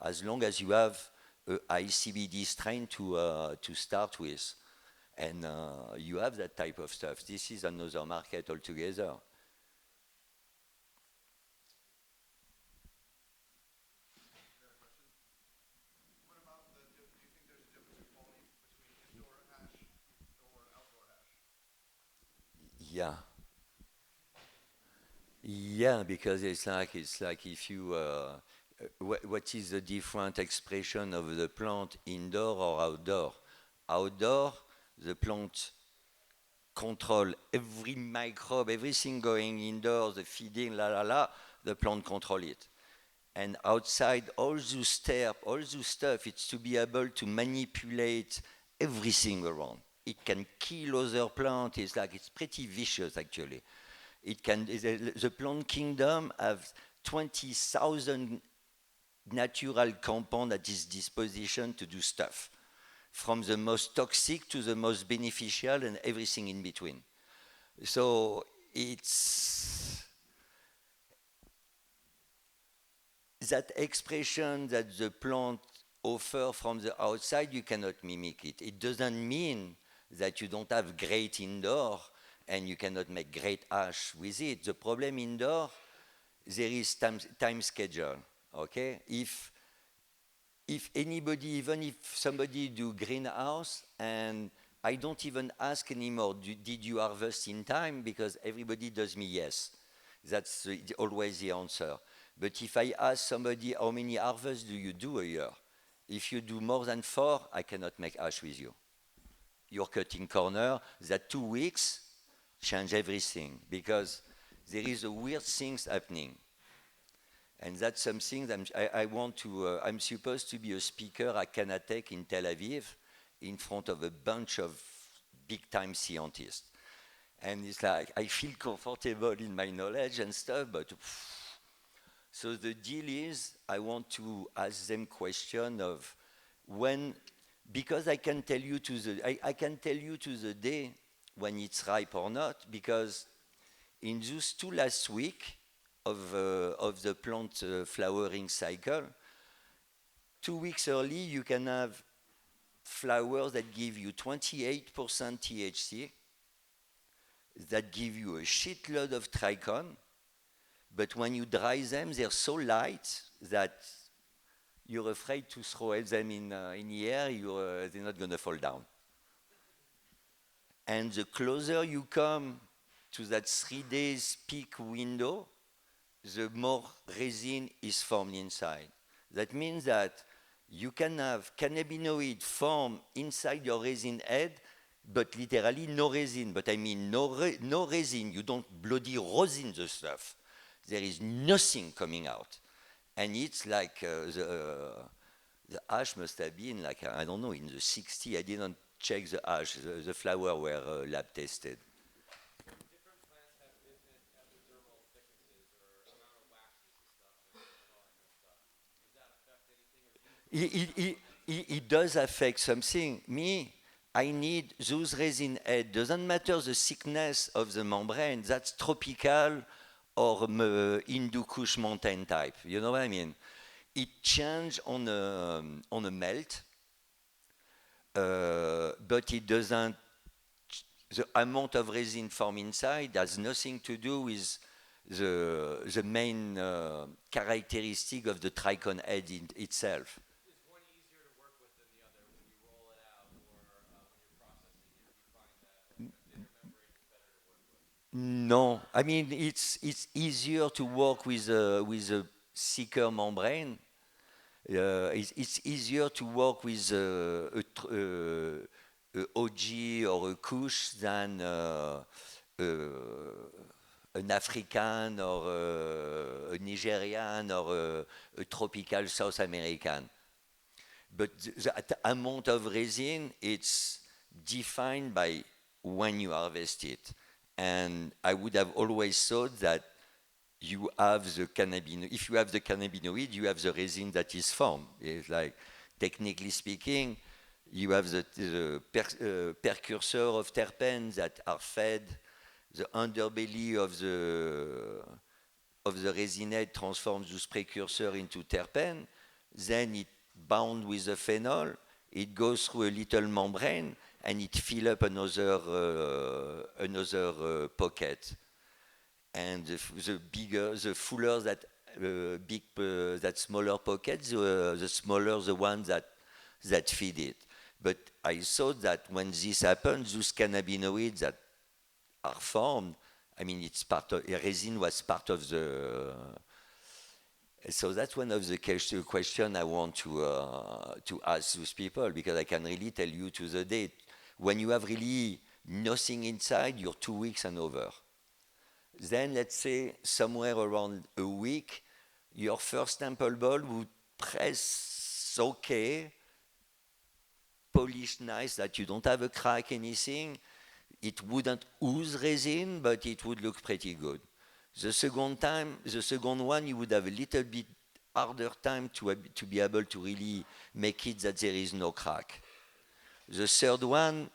as long as you have a high CBD strain to start with, and you have that type of stuff. This is another market altogether. What about do you think there's a difference in quality between indoor hash or outdoor hash? Yeah, yeah, because it's like if you what is the different expression of the plant indoor or outdoor? Outdoor, the plant control every microbe, everything going indoors, the feeding, la la la, the plant control it. And outside, all those step, all those stuff, it's to be able to manipulate everything around. It can kill other plants. It's pretty vicious actually. It can the plant kingdom have 20,000 natural compound at its disposition to do stuff, from the most toxic to the most beneficial and everything in between. So it's that expression that the plant offer from the outside, you cannot mimic it. It doesn't mean that you don't have great indoor and you cannot make great ash with it. The problem indoor, there is time schedule. Okay, if anybody, even if somebody do greenhouse, and I don't even ask anymore, did you harvest in time? Because everybody does me yes. That's always the answer. But if I ask somebody how many harvests do you do a year, if you do more than 4, I cannot make ash with you. You're cutting corner. That 2 weeks change everything because there is a weird things happening. And that's something that I want to, I'm supposed to be a speaker at Canatech in Tel Aviv in front of a bunch of big time scientists. And it's like, I feel comfortable in my knowledge and stuff, but so the deal is, I want to ask them question of when, because I can tell you I can tell you to the day when it's ripe or not, because in those two last week of the plant flowering cycle, 2 weeks early, you can have flowers that give you 28% THC, that give you a shitload of trichon, but when you dry them, they're so light that you're afraid to throw them in the air, they're not going to fall down. And the closer you come to that 3 days peak window, the more resin is formed inside. That means that you can have cannabinoid form inside your resin head, but literally no resin. But I mean no resin. You don't bloody rosin the stuff. There is nothing coming out. And it's like the ash must have been like, I don't know, in the 60. I didn't check the ash. The flower were lab tested. Different plants have different epidermal thicknesses or amount of waxes and stuff and all that kind of stuff. Does that affect anything, or do you It does affect something. Me, I need those resin head. Doesn't matter the thickness of the membrane. That's tropical or Hindu Kush mountain type. You know what I mean? It changes on a melt, but it doesn't. The amount of resin formed inside has nothing to do with the main characteristic of the trichon head itself. is one easier to work with than the other when you roll it out or when you're processing it? Do you find that like a thinner membrane is better to work with? No, I mean it's easier to work with a thicker membrane. It's easier to work with a OG or a Kush than an African or a Nigerian or a tropical South American. But the amount of resin, it's defined by when you harvest it. And I would have always thought that you have the cannabinoid. If you have the cannabinoid, you have the resin that is formed. It's like, technically speaking, you have the precursor of terpenes that are fed. The underbelly of the resin head transforms this precursor into terpene. Then it bound with the phenol. It goes through a little membrane and it fill up another pocket. And the fuller that that smaller pocket, the smaller the one that feed it. But I thought that when this happens, those cannabinoids that are formed, I mean, it's part of resin was part of the. So that's one of the questions I want to ask those people, because I can really tell you to the date when you have really nothing inside, you're 2 weeks and over. Then let's say somewhere around a week, your first sample ball would press okay, polish nice, that you don't have a crack, anything. It wouldn't ooze resin, but it would look pretty good. The second one, you would have a little bit harder time to be able to really make it that there is no crack. The third one,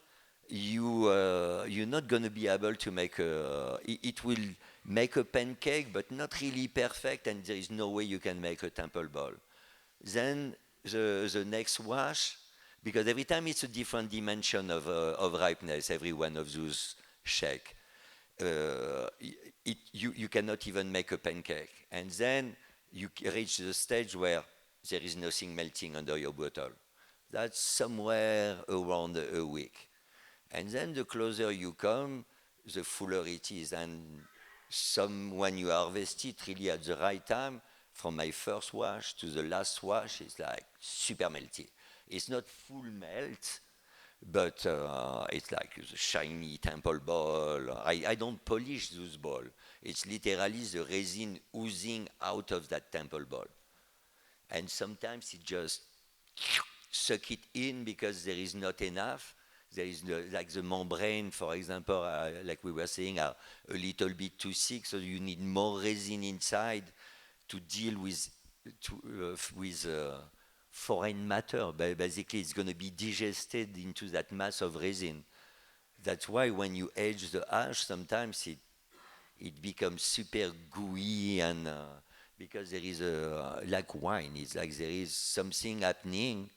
you're not going to be able to make it will make a pancake, but not really perfect, and there is no way you can make a temple ball. Then the next wash, because every time it's a different dimension of ripeness, every one of those shake. You cannot even make a pancake. And then you reach the stage where there is nothing melting under your bottle. That's somewhere around a week. And then the closer you come, the fuller it is. And when you harvest it really at the right time, from my first wash to the last wash, it's like super melty. It's not full melt, but it's like a shiny temple ball. I don't polish those balls. It's literally the resin oozing out of that temple ball. And sometimes it just suck it in because there is not enough. there is like the membrane, for example, like we were saying, are a little bit too thick, so you need more resin inside to deal with foreign matter. Basically, it's going to be digested into that mass of resin. That's why when you age the ash, sometimes it becomes super gooey and because there is like wine, it's like there is something happening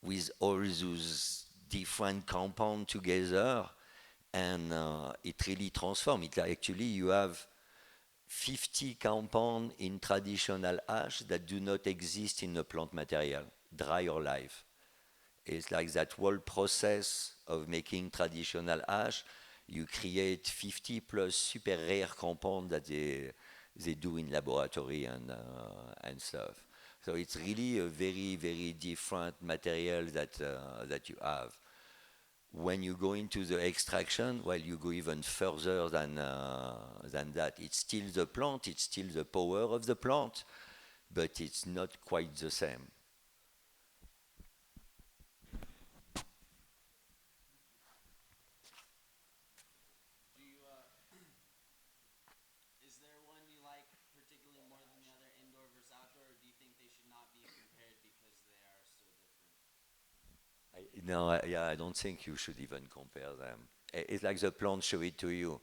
with all those different compounds together, and it really transforms it. Actually, you have 50 compounds in traditional ash that do not exist in the plant material, dry or live. It's like that whole process of making traditional ash. You create 50 plus super rare compounds that they do in laboratory and stuff. So it's really a very, very different material that you have. When you go into the extraction, well, you go even further than that. It's still the plant, it's still the power of the plant, but it's not quite the same. Do you, is there one you like particularly more than the other, indoor versus outdoor, or do you think they should not be compared because they are so different? I don't think you should even compare them. It's like the plants show it to you.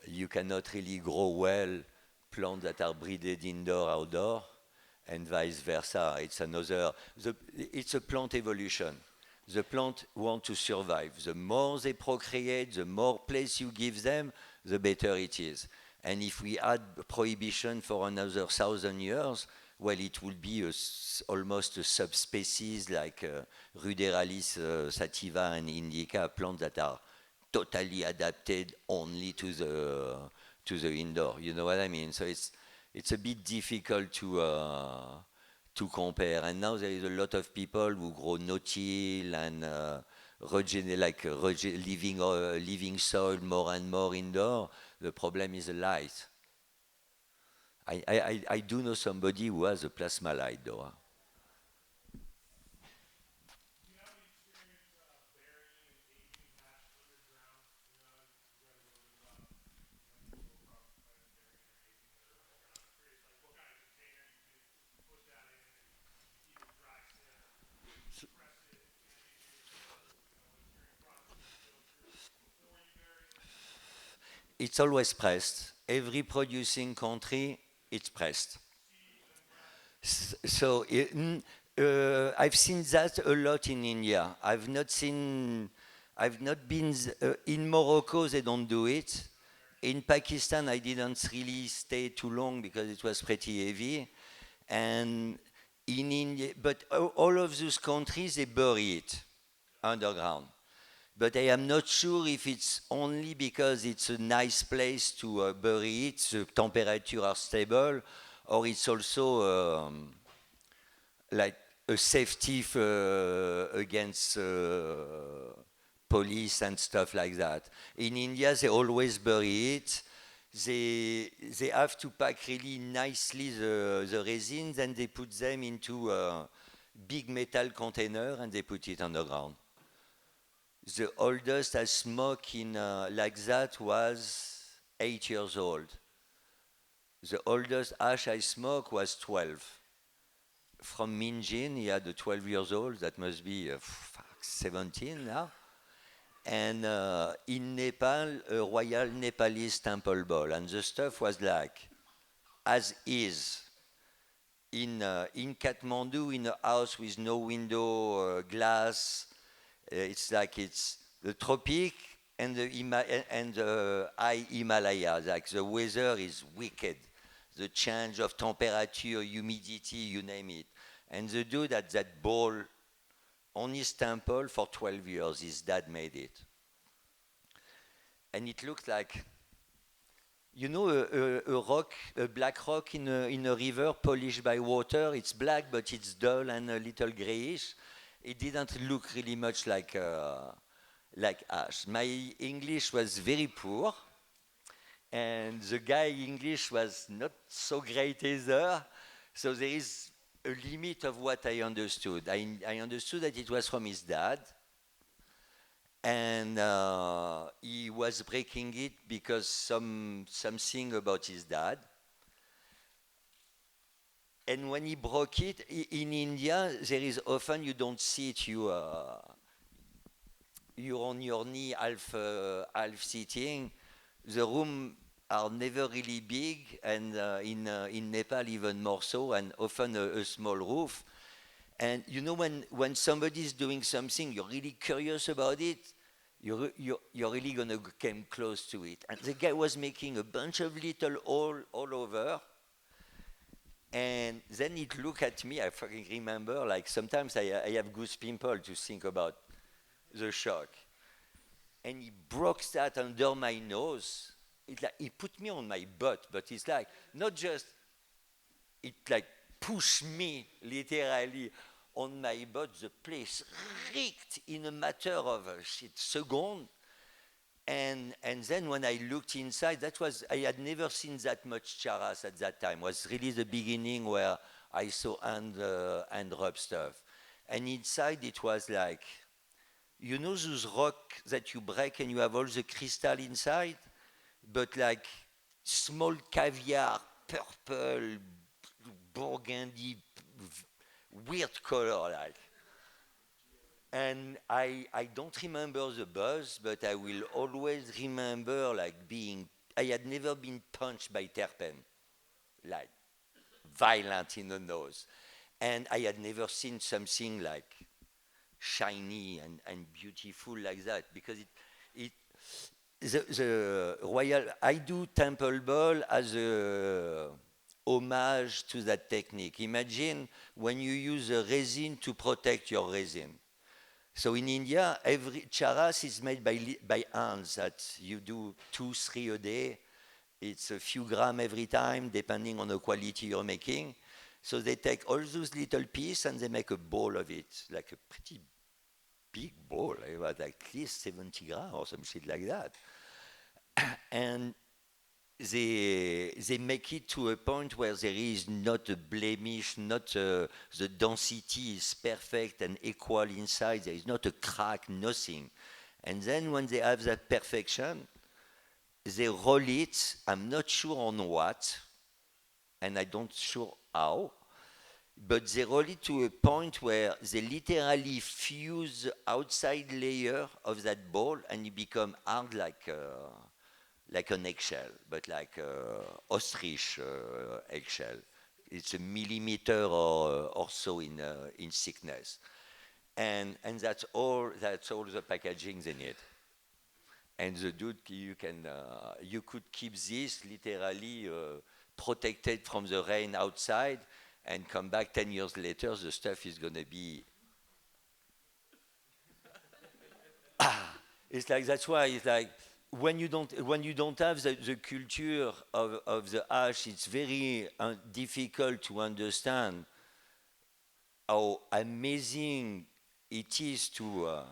You cannot really grow well plants that are breeded indoor, outdoor, and vice versa. It's a plant evolution. The plant want to survive. The more they procreate, the more place you give them, the better it is. And if we add prohibition for another 1,000 years, well, it will be almost a subspecies like Ruderalis sativa and indica, plants that are totally adapted only to the indoor. You know what I mean? So it's a bit difficult to compare. And now there is a lot of people who grow no-till and living soil more and more indoor. The problem is the light. I do know somebody who has a plasma light though. Do you have any experience burying and aging hash underground? You know, you read a little bit about, people across the planet burying or aging it underground. I'm curious, like, what kind of container you can put that in and keep it dry, press it, age it, what's your process you go through before you bury it? It's always pressed. Every producing country, it's pressed. So I've seen that a lot in India. I've not been in Morocco. They don't do it. In Pakistan, I didn't really stay too long because it was pretty heavy. And in India, but all of those countries they bury it underground. But I am not sure if it's only because it's a nice place to bury it, the temperature are stable, or it's also like a safety against police and stuff like that. In India, they always bury it. They have to pack really nicely the resin, then they put them into a big metal container and they put it underground. The oldest I smoked in like that was 8 years old. The oldest ash I smoked was 12. From Minjin, he had a 12 years old, that must be 17 now. And in Nepal, a royal Nepalese temple bowl. And the stuff was like, as is. In Kathmandu, in a house with no window, glass, it's like it's the tropic and the high Himalaya. Like the weather is wicked. The change of temperature, humidity, you name it. And the dude at that bowl on his temple for 12 years, his dad made it. And it looked like, a rock, a black rock in a river polished by water. It's black, but it's dull and a little grayish. It didn't look really much like ash. My English was very poor, and the guy English was not so great either. So there is a limit of what I understood. I understood that it was from his dad, and he was breaking it because something about his dad. And when he broke it, in India, there is often you don't see it. You're on your knee, half sitting. The room are never really big, and in Nepal even more so, and often a small roof. And you know when somebody is doing something, you're really curious about it. You're really gonna come close to it. And the guy was making a bunch of little all over. And then he'd look at me. I fucking remember, like sometimes I have goose pimple to think about the shock. And he broke that under my nose. He put me on my butt, but it's like not just it like pushed me literally on my butt. The place reeked in a matter of a second. And then when I looked inside, I had never seen that much charas at that time. It was really the beginning where I saw and rub stuff. And inside it was like, you know those rock that you break and you have all the crystal inside? But like small caviar, purple, burgundy, weird color like. And I don't remember the buzz, but I will always remember like I had never been punched by terpene, like violent in the nose. And I had never seen something like shiny and beautiful like that, because the royal, I do temple ball as a homage to that technique. Imagine when you use a resin to protect your resin. So in India, every charas is made by hands. That you do 2-3 a day. It's a few grams every time, depending on the quality you're making. So they take all those little pieces and they make a ball of it, like a pretty big ball, like at least 70 grams or some shit like that. And they make it to a point where there is not a blemish, the density is perfect and equal inside. There is not a crack, nothing. And then when they have that perfection, they roll it. I'm not sure on what, and I don't sure how, but they roll it to a point where they literally fuse the outside layer of that ball, and it become hard like an eggshell, but like ostrich eggshell. It's a millimeter or so in thickness, and that's all the packaging they need. And the dude, you could keep this literally protected from the rain outside, and come back 10 years later, the stuff is gonna be. It's like that's why it's like. When you don't have the culture of the ash, it's very difficult to understand how amazing it is to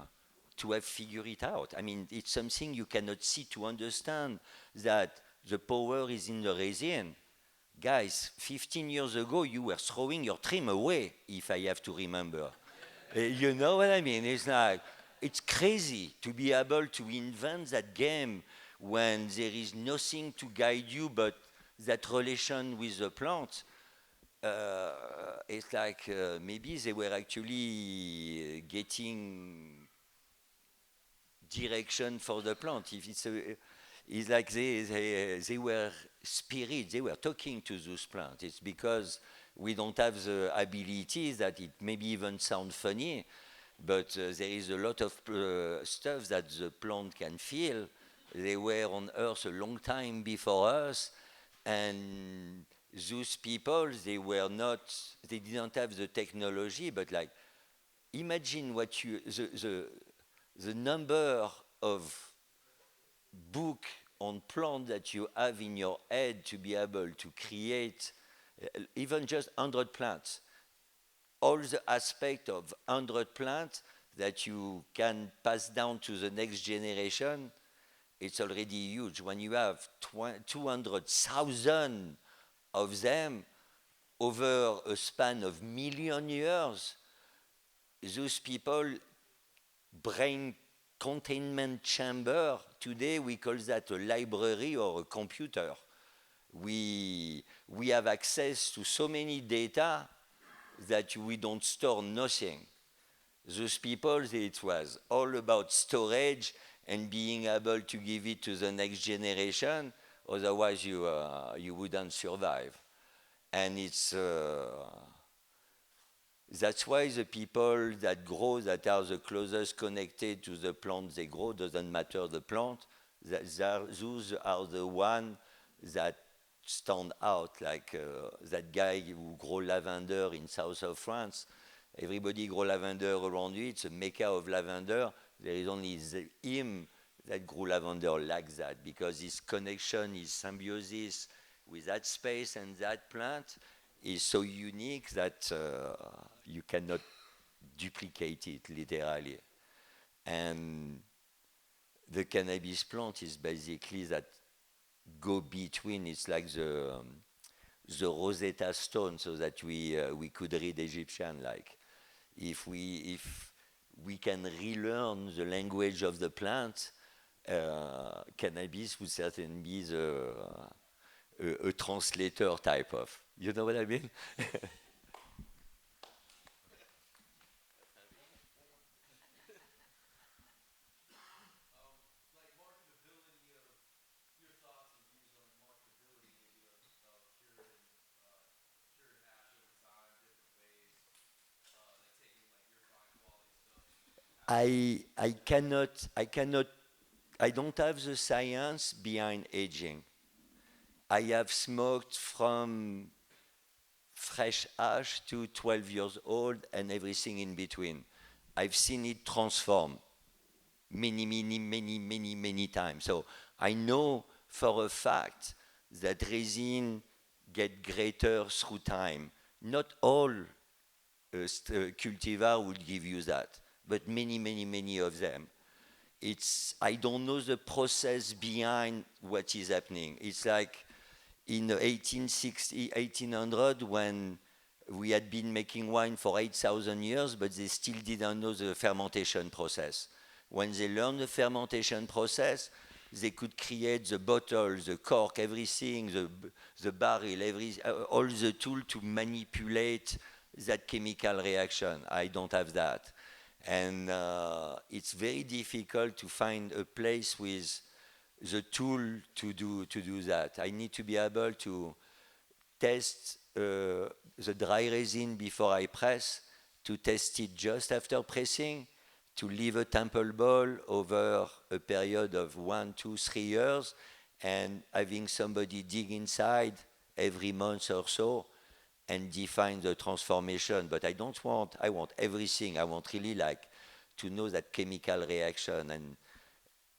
have figured it out. I mean, it's something you cannot see to understand that the power is in the resin. Guys, 15 years ago, you were throwing your trim away, if I have to remember. You know what I mean? It's like, it's crazy to be able to invent that game when there is nothing to guide you but that relation with the plant. It's like maybe they were actually getting direction for the plant. If it's like they were spirits, they were talking to those plants. It's because we don't have the abilities that it maybe even sound funny. But there is a lot of stuff that the plant can feel. They were on Earth a long time before us, and those people, they didn't have the technology. But like, imagine the number of book on plant that you have in your head to be able to create, even just 100 plants. All the aspect of 100 plants that you can pass down to the next generation, it's already huge. When you have 200,000 of them over a span of million years, those people brain containment chamber, today we call that a library or a computer. We have access to so many data that we don't store nothing. Those people, it was all about storage and being able to give it to the next generation. Otherwise, you wouldn't survive. And that's why the people that grow, that are the closest connected to the plant they grow, doesn't matter the plant, those are the ones that stand out, like that guy who grow lavender in south of France. Everybody grow lavender around you. It's a mecca of lavender. There is only him that grew lavender like that, because his connection, his symbiosis with that space and that plant is so unique that you cannot duplicate it, literally. And the cannabis plant is basically that go between. It's like the Rosetta Stone, so that we could read Egyptian. Like if we can relearn the language of the plant, cannabis would certainly be a translator type of. You know what I mean? Like marketability of your thoughts and views on marketability maybe of cured hash over time, different ways, like taking like your fine quality stuff. I don't have the science behind aging. I have smoked from fresh ash to 12 years old and everything in between. I've seen it transform many times. So I know for a fact that resin get greater through time. Not all cultivar will give you that, but many of them. I don't know the process behind what is happening. It's like in 1860, 1800, when we had been making wine for 8,000 years, but they still didn't know the fermentation process. When they learned the fermentation process, they could create the bottle, the cork, everything, the barrel, all the tool to manipulate that chemical reaction. I don't have that. And it's very difficult to find a place with the tool to do that. I need to be able to test the dry resin before I press, to test it just after pressing, to leave a sample ball over a period of 1, 2, 3 years, and having somebody dig inside every month or so and define the transformation. But I want everything. I want really like to know that chemical reaction. And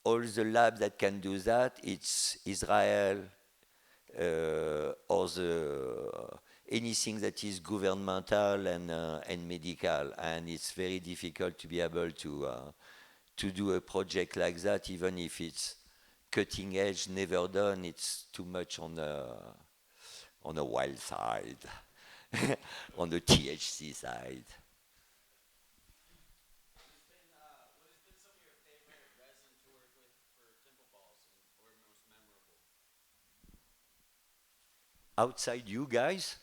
all the labs that can do that, it's Israel or anything that is governmental and medical. And it's very difficult to be able to do a project like that, even if it's cutting edge, never done. It's too much on the wild side, on the THC side. What has been some of your favorite resin to work with for Temple Balls, or most memorable? Outside you guys,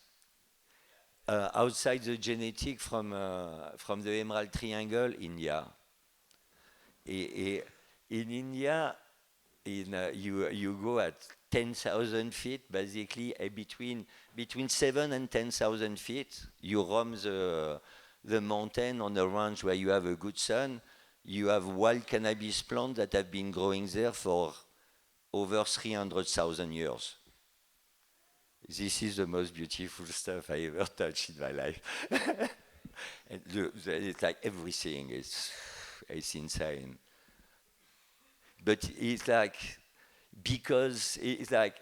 outside the genetic from the Emerald Triangle, India. In India, you go at 10,000 feet, basically between 7 and 10,000 feet. You roam the mountain on a range where you have a good sun. You have wild cannabis plants that have been growing there for over 300,000 years. This is the most beautiful stuff I ever touched in my life. And it's like everything. It's insane. But it's like, because it's like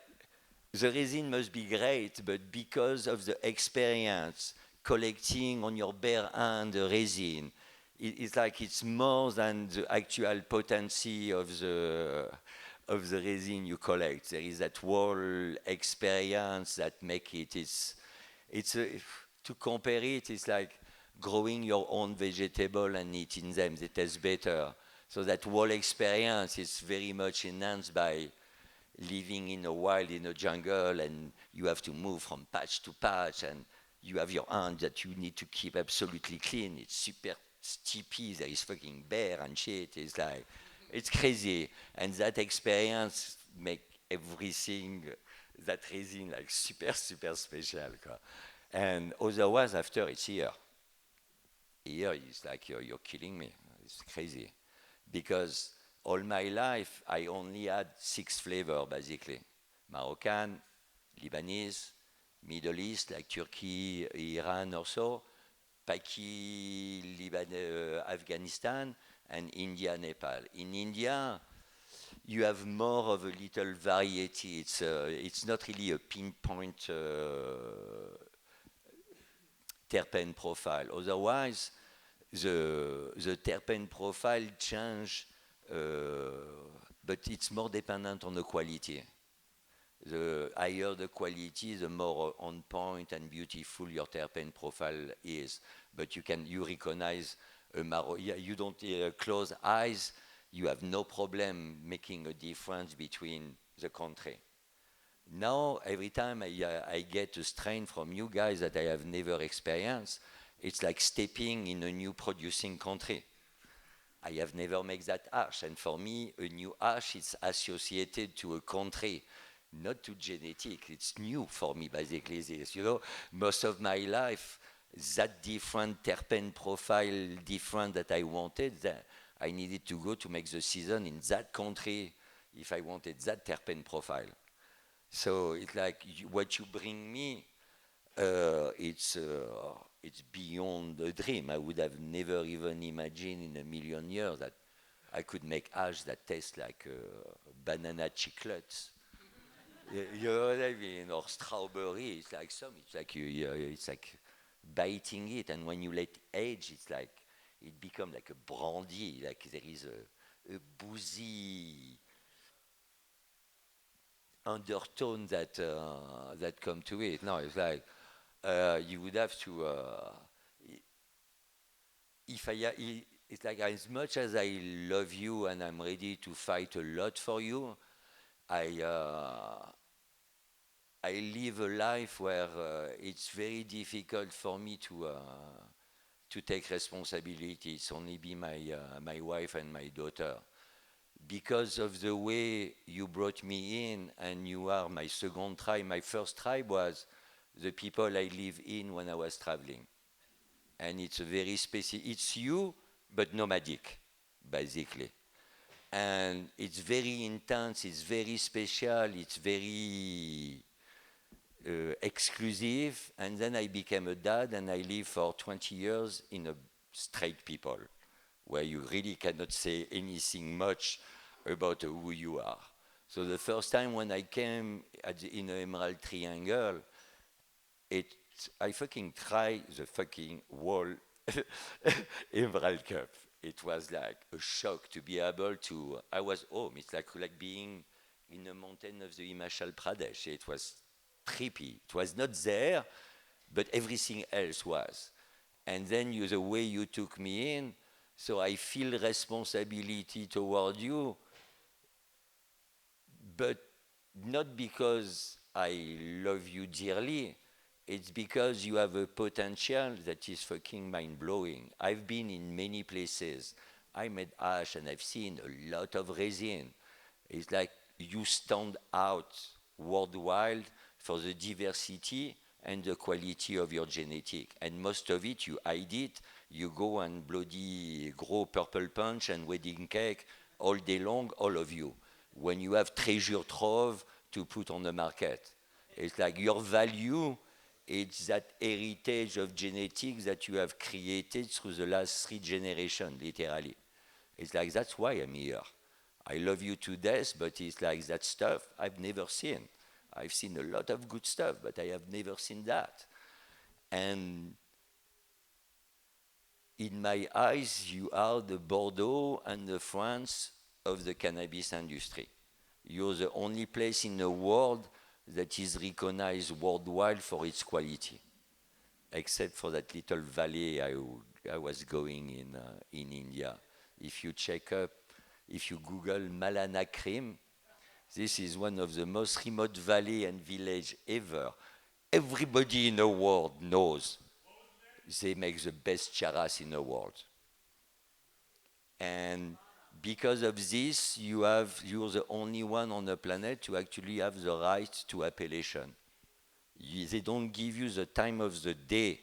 the resin must be great, but because of the experience collecting on your bare hand the resin, it's like it's more than the actual potency of the resin you collect. There is that whole experience that make it. To compare it, it's like growing your own vegetable and eating them. They taste better. So that whole experience is very much enhanced by living in a wild, in a jungle, and you have to move from patch to patch, and you have your hand that you need to keep absolutely clean. It's super steepy. There is fucking bear and shit. It's like, it's crazy. And that experience make everything that resin like super, super special. Quoi. And otherwise, after it's here. Here, it's like you're killing me. It's crazy. Because all my life, I only had 6 flavors, basically. Moroccan, Lebanese, Middle East, like Turkey, Iran or so, Paki, Afghanistan, and India, Nepal. In India, you have more of a little variety. It's not really a pinpoint terpene profile. Otherwise, the terpene profile change, but it's more dependent on the quality. The higher the quality, the more on point and beautiful your terpene profile is. But you recognize you don't close eyes. You have no problem making a difference between the country. Now, every time I get a strain from you guys that I have never experienced, it's like stepping in a new producing country. I have never made that hash, and for me, a new hash is associated to a country, not to genetic. It's new for me, basically. This, most of my life, that different terpene profile, different that I wanted, that I needed to go to make the season in that country if I wanted that terpene profile. So it's like what you bring me, it's beyond a dream. I would have never even imagined in a million years that I could make hash that tastes like banana chiclets. You know what I mean? Or strawberry. It's like biting it, and when you let age, it's like it becomes like a brandy. Like there is a boozy undertone that come to it. No, it's like you would have to. It's like as much as I love you and I'm ready to fight a lot for you, I live a life where it's very difficult for me to take responsibility. It's only be my wife and my daughter. Because of the way you brought me in, and you are my second tribe. My first tribe was the people I live in when I was traveling. And it's a very specific, it's you, but nomadic, basically. And it's very intense, it's very special, it's very exclusive. And then I became a dad, and I lived for 20 years in a straight people, where you really cannot say anything much about who you are. So the first time when I came in the Emerald Triangle, I fucking tried the fucking whole Emerald Cup. It was like a shock to be able to. I was home. It's like being in a mountain of the Himachal Pradesh. It was trippy. It was not there, but everything else was. And then the way you took me in, so I feel responsibility toward you, but not because I love you dearly. It's because you have a potential that is fucking mind-blowing. I've been in many places. I made hash and I've seen a lot of resin. It's like you stand out worldwide for the diversity and the quality of your genetic. And most of it, you hide it. You go and bloody grow purple punch and wedding cake all day long, all of you. When you have treasure trove to put on the market. It's like your value, it's that heritage of genetics that you have created through the last 3 generations, literally. It's like, that's why I'm here. I love you to death, but it's like that stuff I've never seen. I've seen a lot of good stuff, but I have never seen that. And in my eyes, you are the Bordeaux and the France of the cannabis industry. You're the only place in the world that is recognized worldwide for its quality, except for that little valley I was going in India. if you if you Google Malanakrim, this is one of the most remote valley and village ever. Everybody in the world knows they make the best charas in the world. And because of this, you're the only one on the planet to actually have the right to appellation. They don't give you the time of the day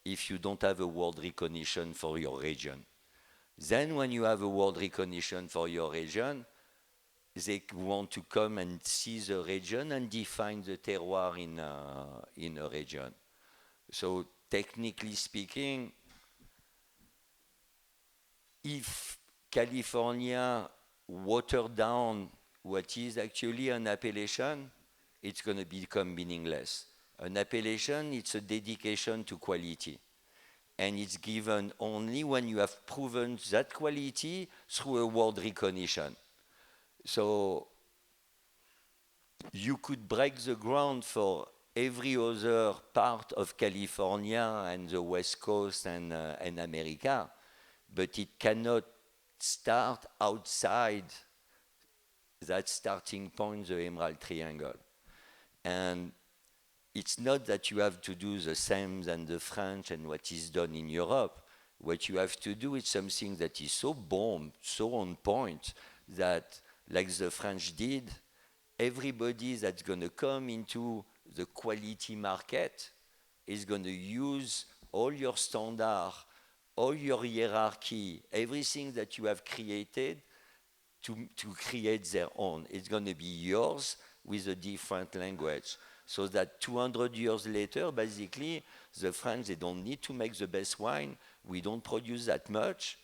if you don't have a world recognition for your region. Then when you have a world recognition for your region, they want to come and see the region and define the terroir in a region. So technically speaking, if California water down what is actually an appellation, it's going to become meaningless. An appellation, it's a dedication to quality. And it's given only when you have proven that quality through a world recognition. So you could break the ground for every other part of California and the West Coast and America, but it cannot start outside that starting point, the Emerald Triangle. And it's not that you have to do the same than the French and what is done in Europe. What you have to do is something that is so bomb, so on point, that, like the French did, everybody that's going to come into the quality market is going to use all your standard, all your hierarchy, everything that you have created to create their own. It's going to be yours with a different language. So that 200 years later, basically, the French, they don't need to make the best wine. We don't produce that much,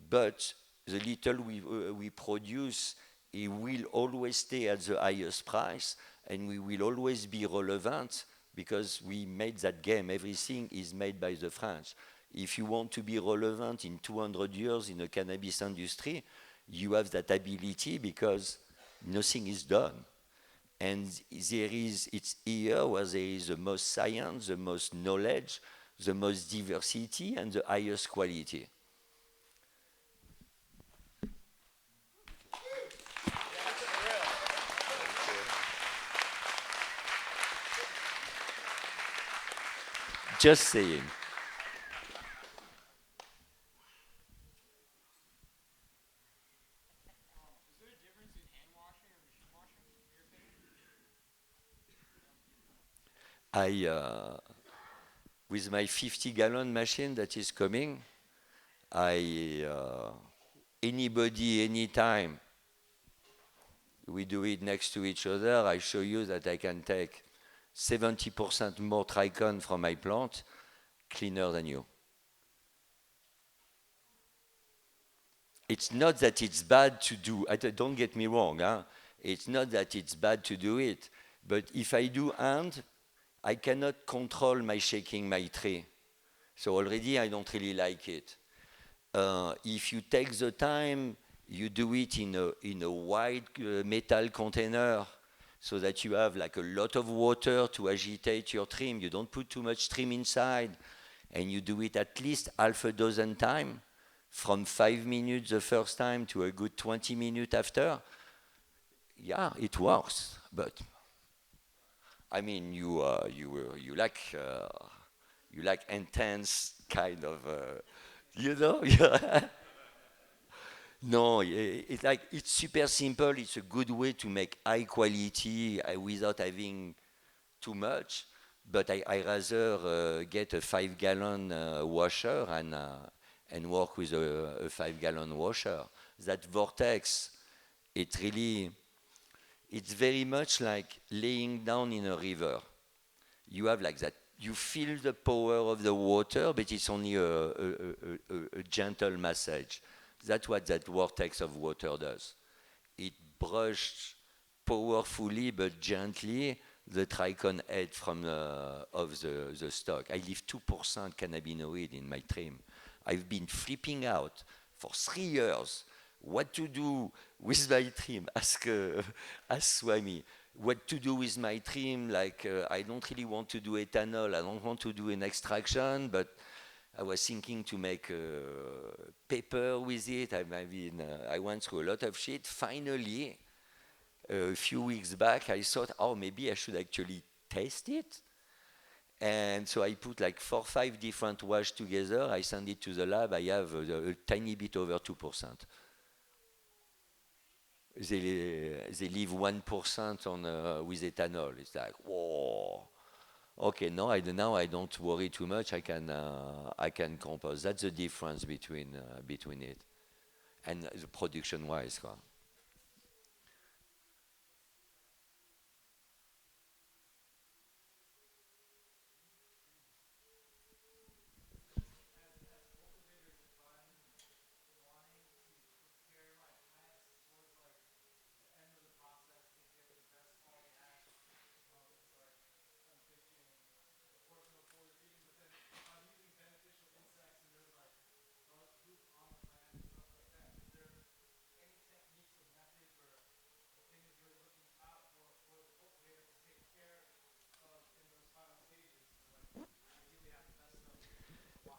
but the little we produce, it will always stay at the highest price, and we will always be relevant because we made that game. Everything is made by the French. If you want to be relevant in 200 years in the cannabis industry, you have that ability because nothing is done. And it's here where there is the most science, the most knowledge, the most diversity, and the highest quality. Just saying. Is there a difference in hand washing or machine washing, in your opinion? With my 50-gallon machine that is coming, anybody, anytime, we do it next to each other, I show you that I can take 70% more tricon from my plant, cleaner than you. It's not that it's bad to do, don't get me wrong, huh? It's not that it's bad to do it, but if I do hand, I cannot control my shaking my tray. So already I don't really like it. If you take the time, you do it in a wide metal container so that you have like a lot of water to agitate your trim. You don't put too much trim inside, and you do it at least half a dozen times, from 5 minutes the first time to a good 20 minutes after. Yeah, it works, but I mean, you like intense kind of, No, it's super simple. It's a good way to make high quality without having too much. But I rather get a 5-gallon washer and work with a 5-gallon washer. That vortex, it's very much like laying down in a river. You have like that. You feel the power of the water, but it's only a gentle massage. That's what that vortex of water does. It brushes powerfully but gently the tricon head of the stock. I leave 2% cannabinoid in my trim. I've been flipping out for 3 years what to do with my trim. Ask Swami. What to do with my trim, like I don't really want to do ethanol, I don't want to do an extraction, but I was thinking to make paper with it. I went through a lot of shit. Finally, a few weeks back, I thought, oh, maybe I should actually test it. And so I put like 4 or 5 different wash together. I send it to the lab. I have a tiny bit over 2%. They leave 1% on with ethanol. It's like, whoa. Okay, now I don't worry too much. I can compose. That's the difference between it and the production-wise.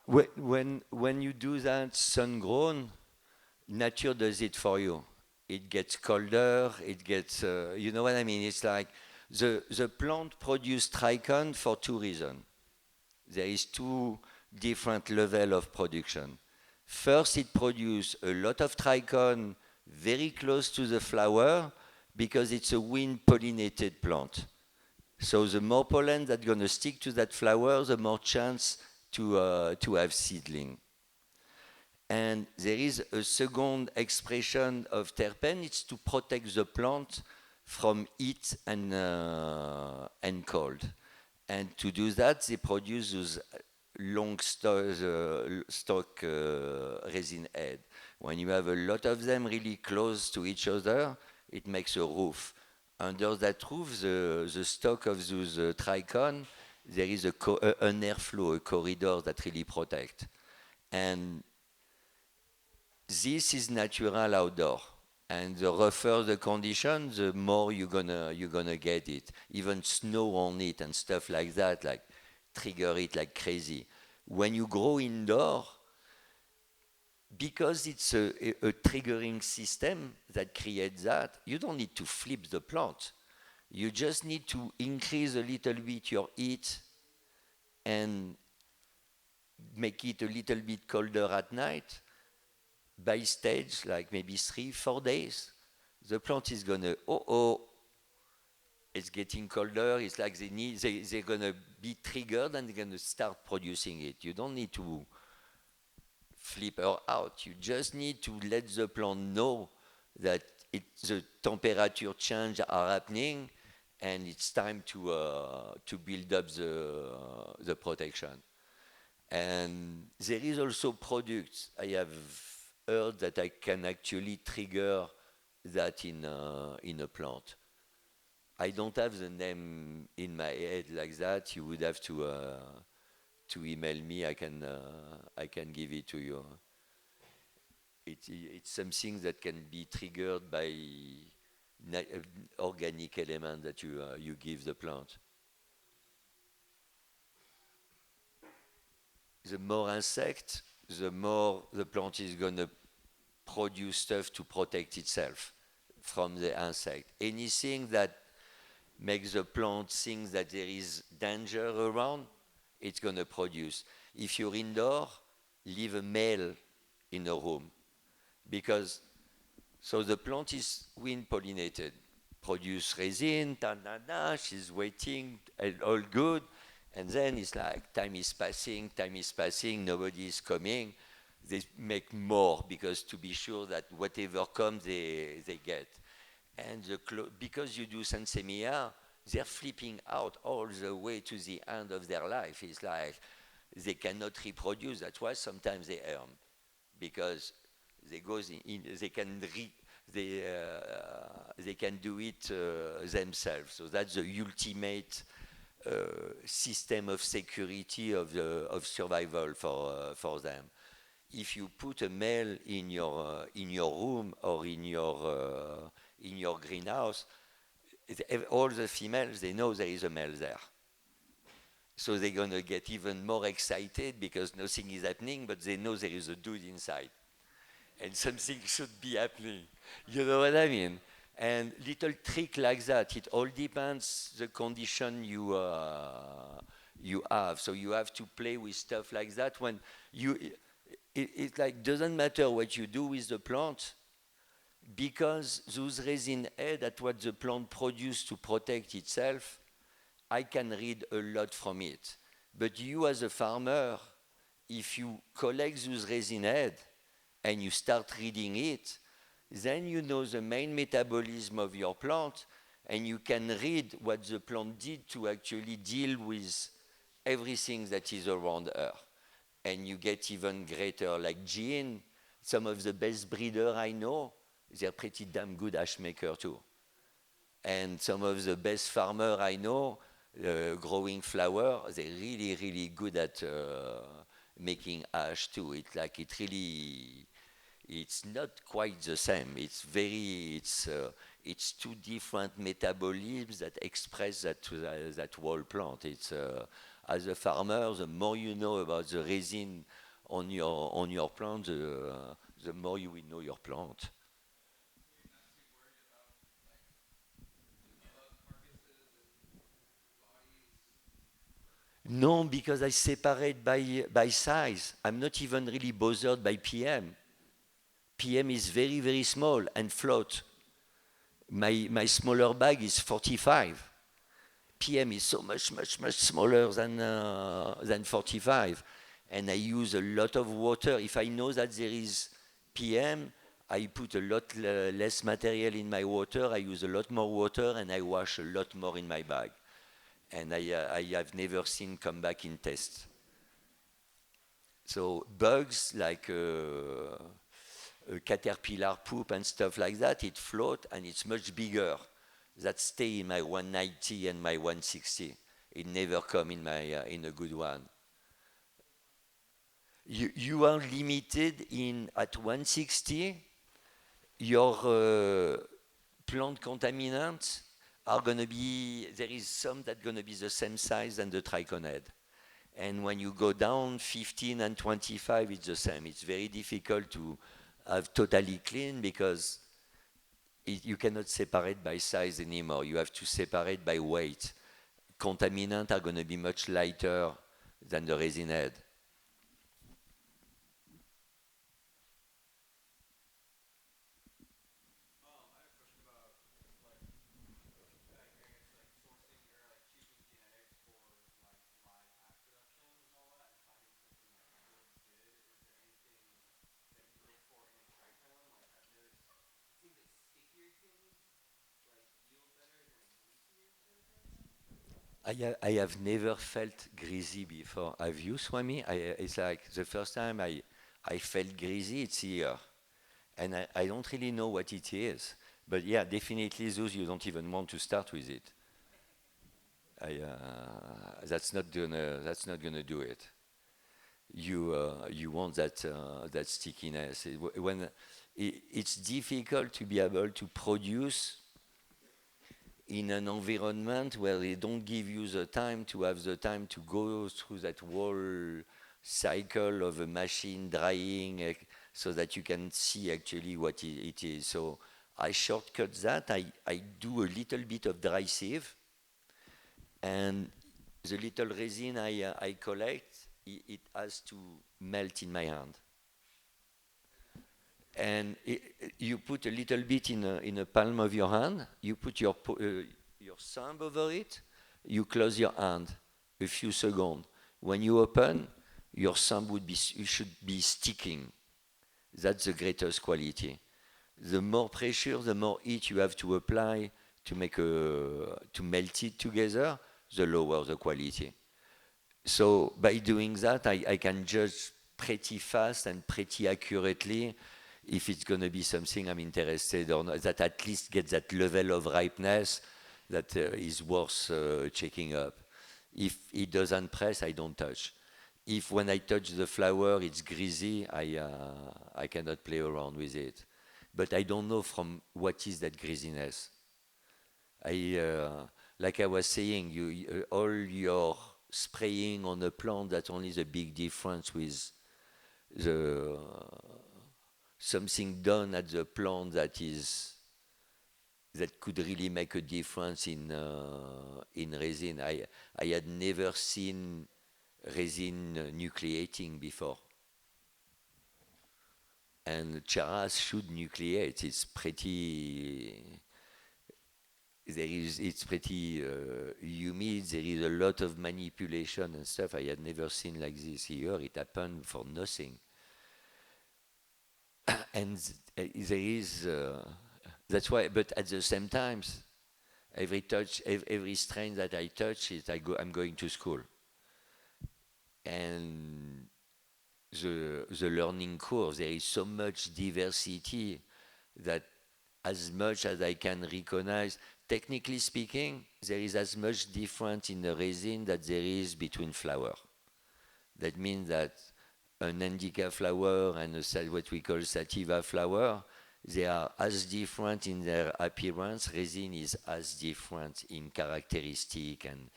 When you do that sun grown, nature does it for you. It gets colder. It gets you know what I mean. It's like the plant produces trichome for 2 reasons. There is 2 different level of production. First, it produces a lot of trichome very close to the flower because it's a wind-pollinated plant. So the more pollen that's going to stick to that flower, the more chance to have seedling. And there is a second expression of terpene. It's to protect the plant from heat and cold. And to do that, they produce those long stalk resin head. When you have a lot of them really close to each other, it makes a roof. Under that roof, the stalk of those trichome, there is an airflow, a corridor that really protect. And this is natural outdoor. And the rougher the condition, the more you're gonna get it. Even snow on it and stuff like that, like trigger it like crazy. When you grow indoor, because it's a triggering system that creates that, you don't need to flip the plant. You just need to increase a little bit your heat and make it a little bit colder at night. By stage, like maybe 3-4 days, the plant is gonna, it's getting colder. It's like they're gonna be triggered and they're gonna start producing it. You don't need to flip her out. You just need to let the plant know that the temperature change are happening and it's time to build up the protection. And there is also products. I have heard that I can actually trigger that in a plant. I don't have the name in my head like that. You would have to email me. I can give it to you. It's something that can be triggered by organic element that you give the plant. The more insect, the more the plant is going to produce stuff to protect itself from the insect. Anything that makes the plant think that there is danger around, it's going to produce. If you're indoor, leave a male in a room. Because, so the plant is wind pollinated, produce resin, she's waiting, all good. And then it's like time is passing, nobody is coming. They make more because to be sure that whatever comes, they get. And because you do Sansevieria, they're flipping out all the way to the end of their life. It's like they cannot reproduce. That's why sometimes they earn, because they can do it themselves. So that's the ultimate system of security of survival for them. If you put a male in your room or in your greenhouse, all the females, they know there is a male there. So they're going to get even more excited because nothing is happening, but they know there is a dude inside. And something should be happening. You know what I mean? And little trick like that. It all depends the condition you have. So you have to play with stuff like that. When it like doesn't matter what you do with the plant, because those resin head at what the plant produces to protect itself, I can read a lot from it. But you as a farmer, if you collect those resin head and you start reading it, then you know the main metabolism of your plant and you can read what the plant did to actually deal with everything that is around her. And you get even greater, like Jean, some of the best breeder I know, they're pretty damn good ash maker too. And some of the best farmer I know, growing flower, they're really, really good at making ash too. It's not quite the same. It's two different metabolisms that express that whole plant. As a farmer, the more you know about the resin on your plant, the more you will know your plant. No, because I separate by size. I'm not even really bothered by PM. PM is very, very small and float. My smaller bag is 45. PM is so much smaller than 45. And I use a lot of water. If I know that there is PM, I put a lot less material in my water. I use a lot more water and I wash a lot more in my bag. And I have never seen come back in test. So bugs like a caterpillar poop and stuff like that, it float and it's much bigger. That stay in my 190 and my 160. It never come in my in a good one. You are limited in at 160. Your plant contaminants are going to be, there is some that going to be the same size than the trichonid. And when you go down 15 and 25, it's the same. It's very difficult to have totally clean because you cannot separate by size anymore. You have to separate by weight. Contaminants are going to be much lighter than the resin head. I have never felt greasy before. Have you, Swami? It's like the first time I felt greasy, it's here. And I don't really know what it is. But yeah, definitely those you don't even want to start with it. That's not gonna do it. You want that stickiness. It's difficult to be able to produce in an environment where they don't give you the time to have the time to go through that whole cycle of a machine drying so that you can see actually what it is. So I shortcut that. I do a little bit of dry sieve, and the little resin I collect, it has to melt in my hand. And you put a little bit in a palm of your hand. You put your thumb over it. You close your hand a few seconds. When you open, your thumb should be sticking. That's the greatest quality. The more pressure, the more heat you have to apply to melt it together, the lower the quality. So by doing that, I can judge pretty fast and pretty accurately if it's going to be something I'm interested or not, that at least gets that level of ripeness that is worth checking up. If it doesn't press, I don't touch. If when I touch the flower, it's greasy, I cannot play around with it. But I don't know from what is that greasiness. Like I was saying, all your spraying on a plant. That's only the big difference with the something done at the plant that could really make a difference in resin. I had never seen resin nucleating before. And Cheras should nucleate. It's pretty humid. There is a lot of manipulation and stuff. I had never seen like this here. It happened for nothing. And there is that's why. But at the same time, every strain that I touch is I'm going to school, and the learning curve. There is so much diversity that as much as I can recognize, technically speaking, there is as much difference in the resin that there is between flower. That means that an indica flower and what we call sativa flower, they are as different in their appearance. Resin is as different in characteristic and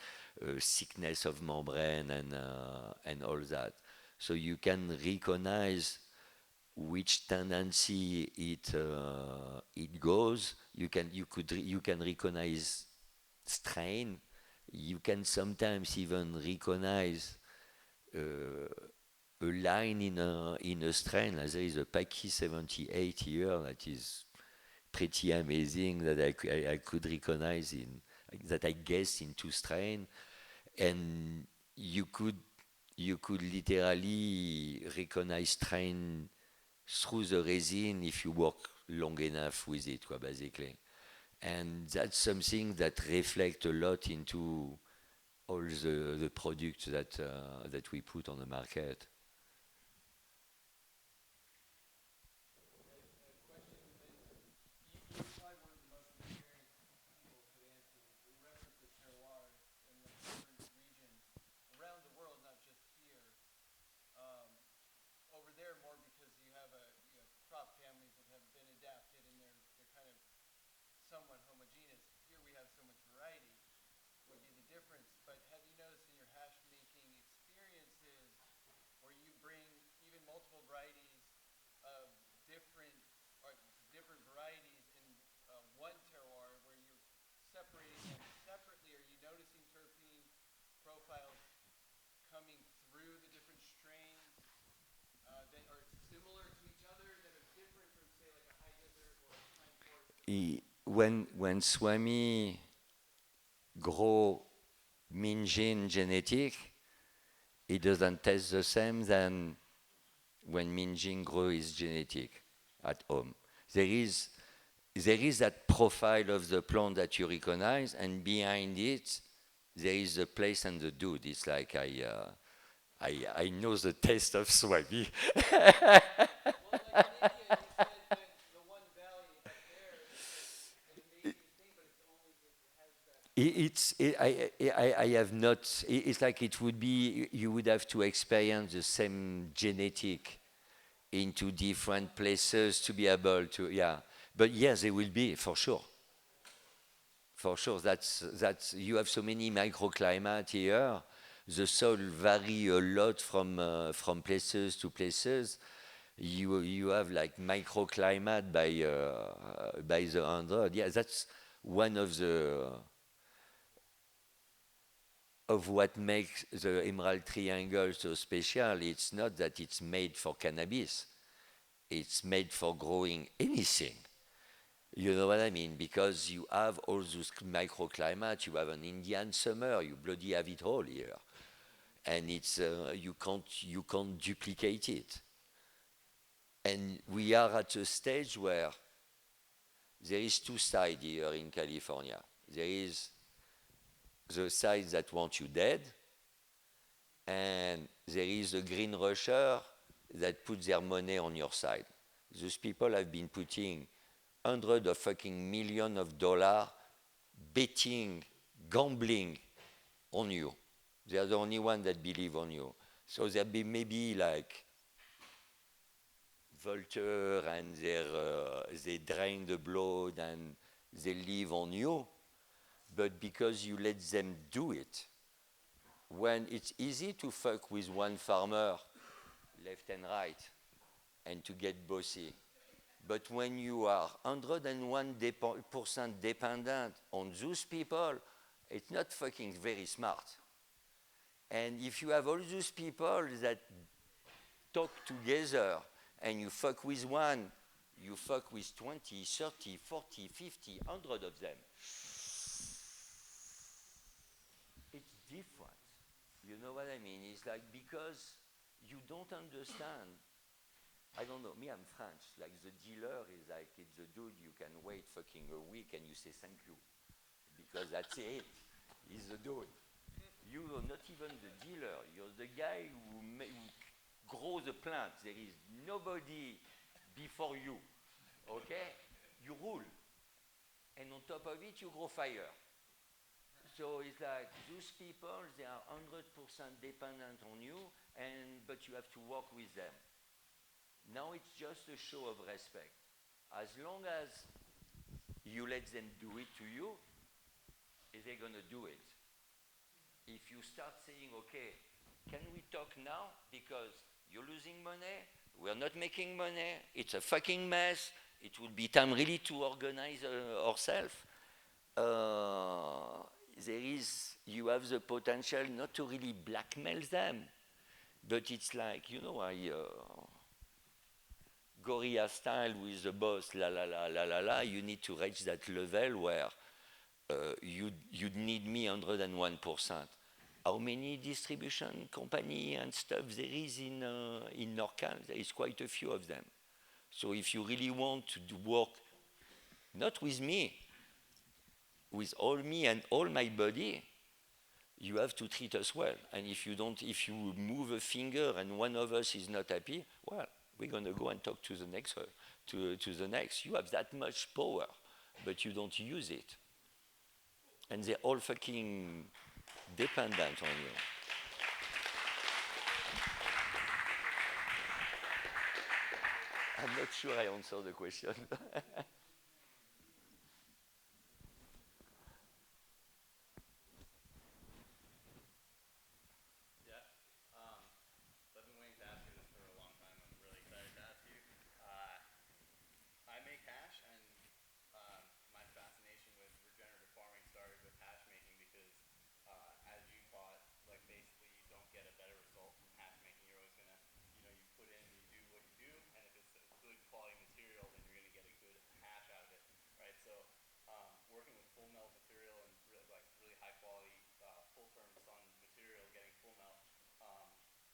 thickness of membrane and all that. So you can recognize which tendency it goes. You can recognize strain. You can sometimes even recognize a line in a strain. Like there is a Paki 78 here that is pretty amazing that I could recognize that I guessed in two strain, and you could literally recognize strain through the resin if you work long enough with it, basically. And that's something that reflects a lot into all the products that we put on the market. Somewhat homogeneous. Here we have so much variety, would be the difference. But have you noticed in your hash making experiences where you bring even multiple varieties of different varieties in one terroir where you're separating them separately? Are you noticing terpene profiles coming through the different strains that are similar to each other, that are different from, say, like a high desert or a pine forest? When Swami grow Minjin genetic, it doesn't taste the same than when Minjin grow his genetic at home. There is that profile of the plant that you recognize, and behind it, there is the place and the dude. It's like I know the taste of Swami. I have not. It's like it would be. You would have to experience the same genetic into different places to be able to. Yeah, but yes, there will be for sure. For sure, that's. You have so many microclimate here. The soil vary a lot from places to places. You have like microclimate by the hundred. Yeah, that's one of what makes the Emerald Triangle so special. It's not that it's made for cannabis. It's made for growing anything. You know what I mean? Because you have all those microclimates. You have an Indian summer. You bloody have it all here, and it's you can't duplicate it. And we are at a stage where there is two sides here in California. There is the side that want you dead, and there is a green rusher that puts their money on your side. Those people have been putting hundreds of fucking millions of dollars betting, gambling on you. They are the only one that believe on you. So there be maybe like Volter and they drain the blood and they live on you, but because you let them do it, when it's easy to fuck with one farmer, left and right, and to get bossy. But when you are 101% dependent on those people, it's not fucking very smart. And if you have all those people that talk together and you fuck with one, you fuck with 20, 30, 40, 50, 100 of them. It's different. You know what I mean? It's like because you don't understand. I don't know. Me, I'm French. Like the dealer is like it's the dude you can wait fucking a week and you say thank you because that's it. He's the dude. You are not even the dealer. You're the guy who grows the plant. There is nobody before you. Okay? You rule. And on top of it, you grow fire. So it's like those people, they are 100% dependent on you, but you have to work with them. Now it's just a show of respect. As long as you let them do it to you, they're going to do it. If you start saying, okay, can we talk now? Because you're losing money, we're not making money, it's a fucking mess, it would be time really to organize ourselves. You have the potential not to really blackmail them, but it's like, Gorilla style with the boss, you need to reach that level where you'd need me 101%. How many distribution company and stuff there is in NorCal? There is quite a few of them. So if you really want to work, not with me, with all me and all my body, you have to treat us well. And if you move a finger and one of us is not happy, well, we're going to go and talk to the next. To the next. You have that much power, but you don't use it. And they're all fucking dependent on you. I'm not sure I answered the question. So I've been waiting to ask you this for a long time. I'm really excited to ask you. I make hash, and my fascination with regenerative farming started with hash making because, as you taught, like basically you don't get a better result from hash making. You're always gonna, you put in, you do what you do, and if it's a good quality material, then you're gonna get a good hash out of it, right? So, working with full melt material and really high quality, full term sun material, getting full melt.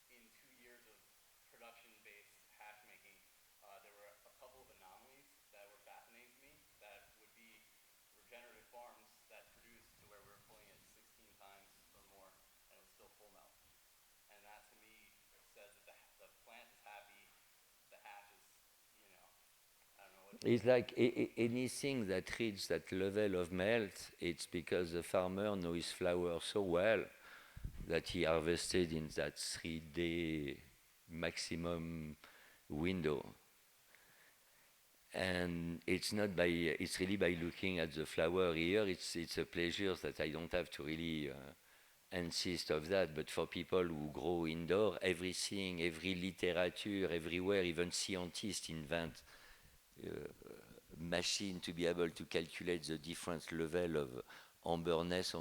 In 2 years of production-based hash making, there were a couple of anomalies that were fascinating to me that would be regenerative farms that produced to where we were pulling it 16 times or more, and it was still full melt. And that to me says that the plant is happy, the hash is, I don't know what. It's like anything that reaches that level of melt, it's because the farmer knows his flower so well that he harvested in that 3-day maximum window. And it's really by looking at the flower here, it's a pleasure that I don't have to really insist of that. But for people who grow indoor, everything, every literature, everywhere, even scientists invent machine to be able to calculate the different level of amberness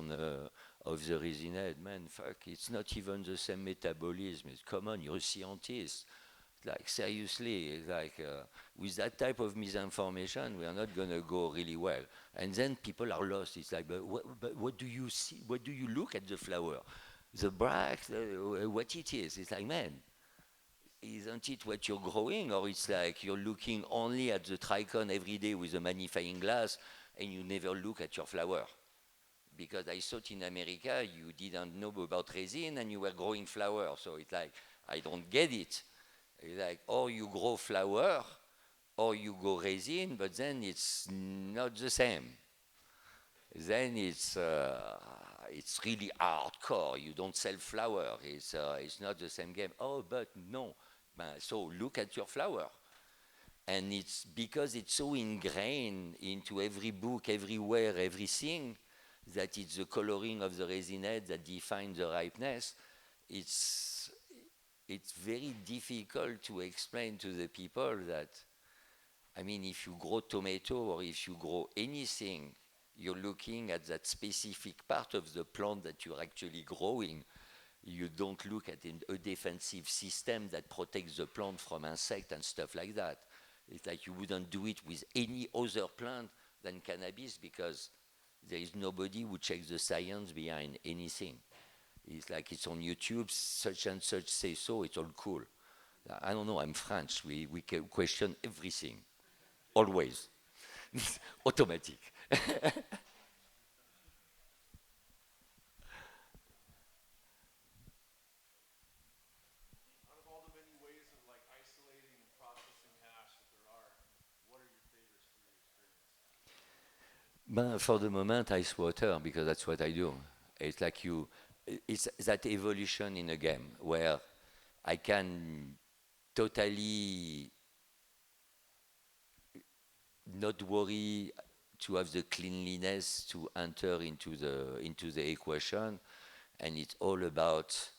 of the resin head. Man, fuck, it's not even the same metabolism. Come on, you're a scientist. Like, seriously, with that type of misinformation, we are not going to go really well. And then people are lost. It's like, but what do you see? What do you look at the flower? The bracts, what it is? It's like, man, isn't it what you're growing? Or it's like you're looking only at the trichome every day with a magnifying glass and you never look at your flower. Because I thought in America you didn't know about resin and you were growing flower. So it's like, I don't get it. It's like, or you grow flower or you go resin, but then it's not the same. Then it's really hardcore. You don't sell flower. It's not the same game. Oh, but no. So look at your flower. And it's because it's so ingrained into every book, everywhere, everything, that it's the coloring of the resin head that defines the ripeness, it's it's very difficult to explain to the people that, I mean, if you grow tomato or if you grow anything, you're looking at that specific part of the plant that you're actually growing. You don't look at a defensive system that protects the plant from insects and stuff like that. It's like you wouldn't do it with any other plant than cannabis because there is nobody who checks the science behind anything. It's like it's on YouTube, such and such say so, it's all cool. I don't know, I'm French, we question everything, always. Automatic. Out of all the many ways of like isolating and processing hash that there are, what are your favorites from your experience? For the moment, ice water because that's what I do. It's like it's that evolution in a game where I can totally not worry to have the cleanliness to enter into the equation, and it's all about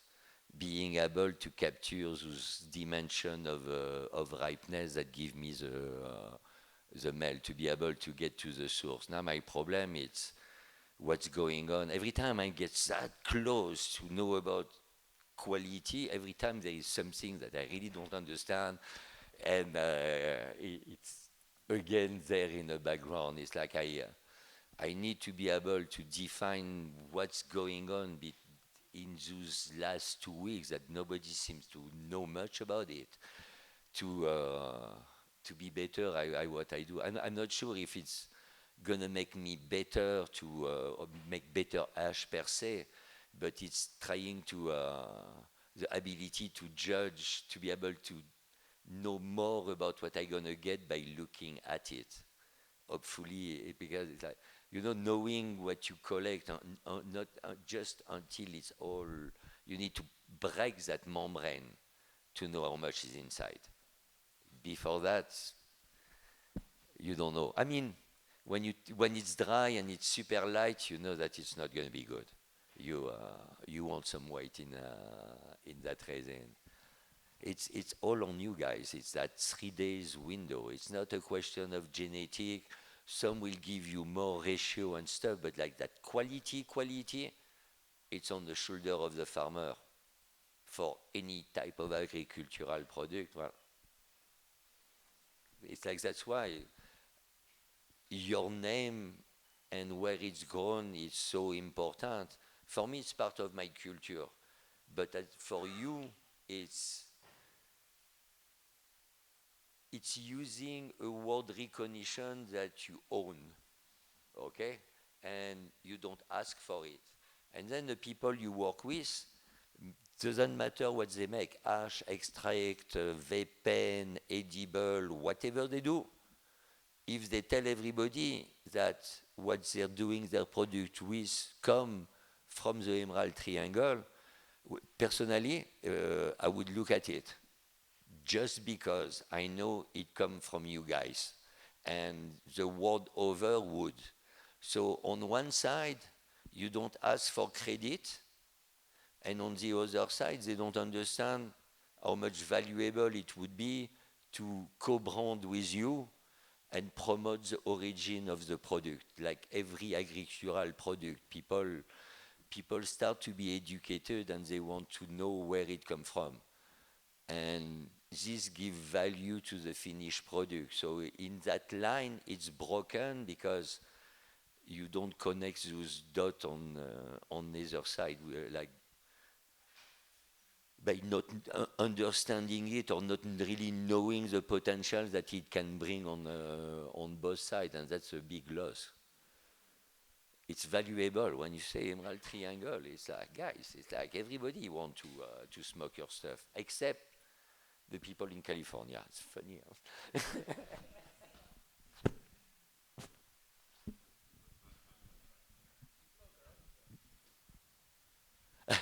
being able to capture those dimension of ripeness that give me the melt to be able to get to the source. Now my problem is what's going on. Every time I get that close to know about quality, every time there is something that I really don't understand, and it's again there in the background. It's like I need to be able to define what's going on in those last 2 weeks that nobody seems to know much about it to uh, to be better at what I do. I'm not sure if it's gonna make me better or make better hash per se, but it's trying to the ability to judge, to be able to know more about what I'm gonna get by looking at it. Hopefully, because it's like knowing what you collect, not just until it's all. You need to break that membrane to know how much is inside. Before that, you don't know. I mean, when it's dry and it's super light, you know that it's not going to be good. You want some weight in that resin. It's all on you guys. It's that 3 days window. It's not a question of genetic. Some will give you more ratio and stuff, but like that quality, it's on the shoulder of the farmer for any type of agricultural product. Well, it's like that's why your name and where it's grown is so important. For me, it's part of my culture, but for you, it's it's using a word recognition that you own, okay, and you don't ask for it, and then the people you work with doesn't matter what they make, hash, extract, vape pen, edible, whatever they do. If they tell everybody that what they're doing their product with come from the Emerald Triangle, personally, I would look at it just because I know it comes from you guys, and the world over would. So on one side, you don't ask for credit, and on the other side, they don't understand how much valuable it would be to co-brand with you and promote the origin of the product. Like every agricultural product, people start to be educated and they want to know where it comes from. And this gives value to the finished product. So in that line, it's broken because you don't connect those dots on either side. Like by not understanding it or not really knowing the potential that it can bring on both sides, and that's a big loss. It's valuable when you say Emerald Triangle. It's like guys, it's like everybody want to smoke your stuff except the people in California. It's funny. Huh?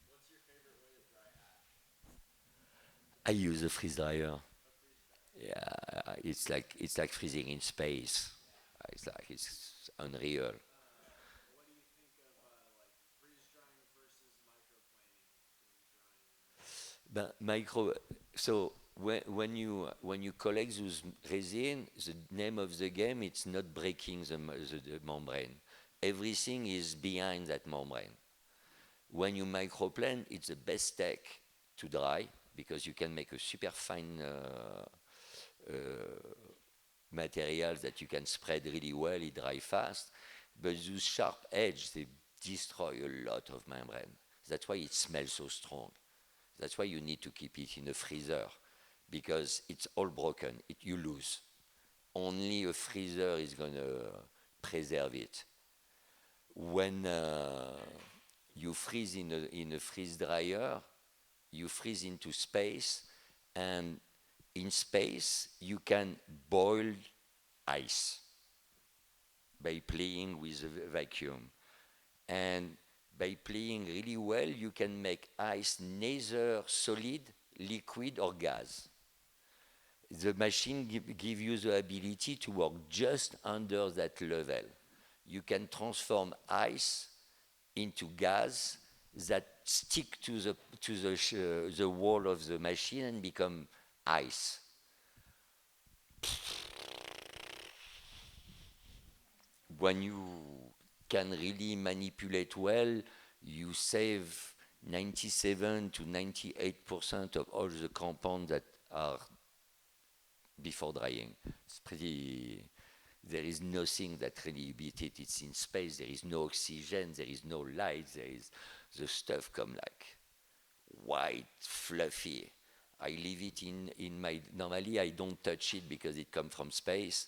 What's your favorite way to dry hash? I use a freeze dryer. Yeah, it's like freezing in space. it's unreal. What do you think of like freeze drying versus microplaning in drying? So when you collect those resin, the name of the game it's not breaking the membrane. Everything is behind that membrane. When you microplane, it's the best tech to dry because you can make a super fine uh, material that you can spread really well. It dry fast, but those sharp edges they destroy a lot of membrane. That's why it smells so strong. That's why you need to keep it in a freezer because it's all broken. You lose. Only a freezer is going to preserve it. When you freeze in a freeze dryer, you freeze into space, and in space you can boil ice by playing with the vacuum. And by playing really well, you can make ice neither solid, liquid, or gas. The machine give you the ability to work just under that level. You can transform ice into gas that stick to the wall of the machine and become ice. When you can really manipulate well, you save 97 to 98% of all the compounds that are before drying. It's pretty. There is nothing that really beat it. It's in space. There is no oxygen. There is no light. There is the stuff come like white, fluffy. I leave it in my. Normally, I don't touch it because it comes from space.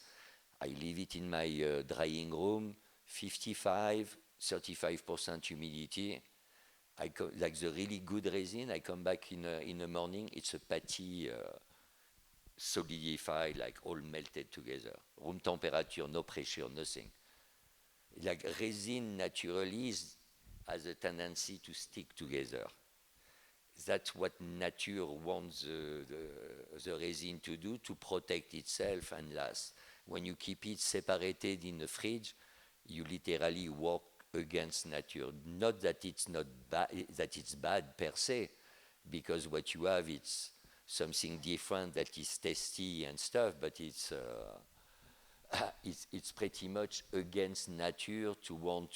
I leave it in my drying room, 55, 35% humidity. Like the really good resin, I come back in the morning, it's a patty solidified, like all melted together. Room temperature, no pressure, nothing. Like resin naturally has a tendency to stick together. That's what nature wants the resin to do to protect itself and last. When you keep it separated in the fridge, you literally work against nature. Not that it's not bad, that it's bad per se, because what you have it's something different that is tasty and stuff, but it's pretty much against nature to want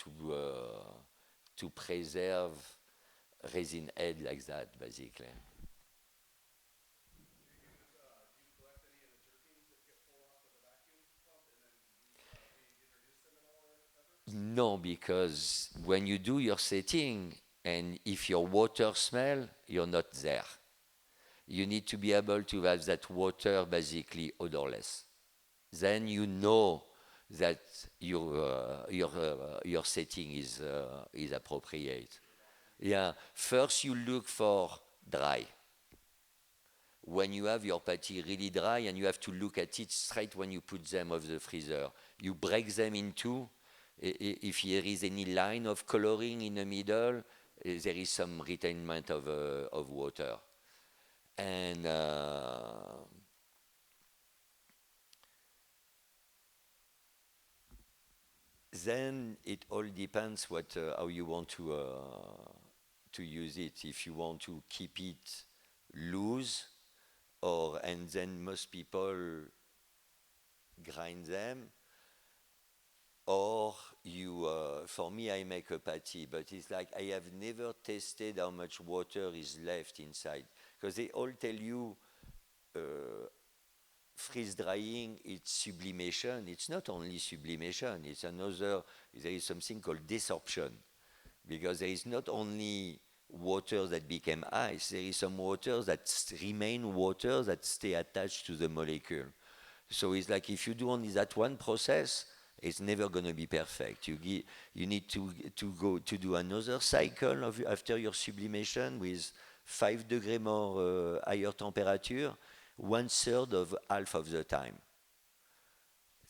to preserve resin head like that, basically. No, because when you do your setting, and if your water smell, you're not there. You need to be able to have that water basically odorless. Then you know that your setting is appropriate. Yeah. First, you look for dry. When you have your patty really dry, and you have to look at it straight when you put them off the freezer, you break them in two. If there is any line of coloring in the middle, there is some retainment of water. And then it all depends how you want to use it. If you want to keep it loose, and then most people grind them, or for me, I make a patty, but it's like I have never tested how much water is left inside, because they all tell you freeze drying, it's sublimation. It's not only sublimation, there is something called desorption, because there is not only water that became ice, there is some water that remain water that stay attached to the molecule. So it's like if you do only that one process, it's never going to be perfect. You need to go to do another cycle after your sublimation with 5 degrees more higher temperature, 1/3 of half of the time.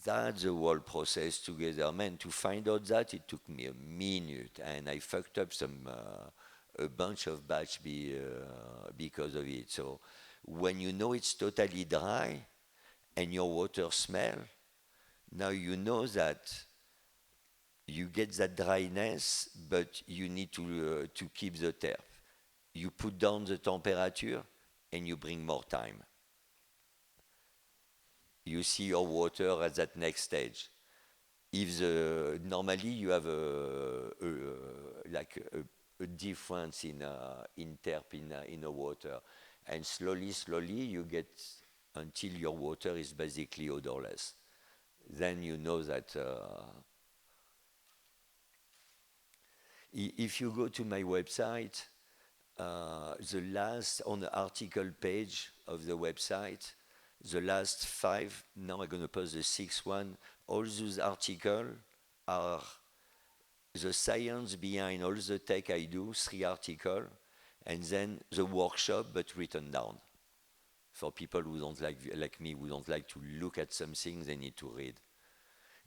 That's the whole process together. Man, to find out that, it took me a minute, and I fucked up a bunch of batch because of it. So when you know it's totally dry and your water smell, Now you know that you get that dryness, but you need to keep the turf. You put down the temperature and you bring more time. You see your water at that next stage. If normally you have a difference in terp in a water, and slowly you get until your water is basically odorless. Then you know that if you go to my website, the last on the article page of the website, the last 5. Now I'm going to post the 6th one. All those articles are the science behind all the tech I do, 3 articles, and then the workshop, but written down. For people who don't like me, who don't like to look at something, they need to read.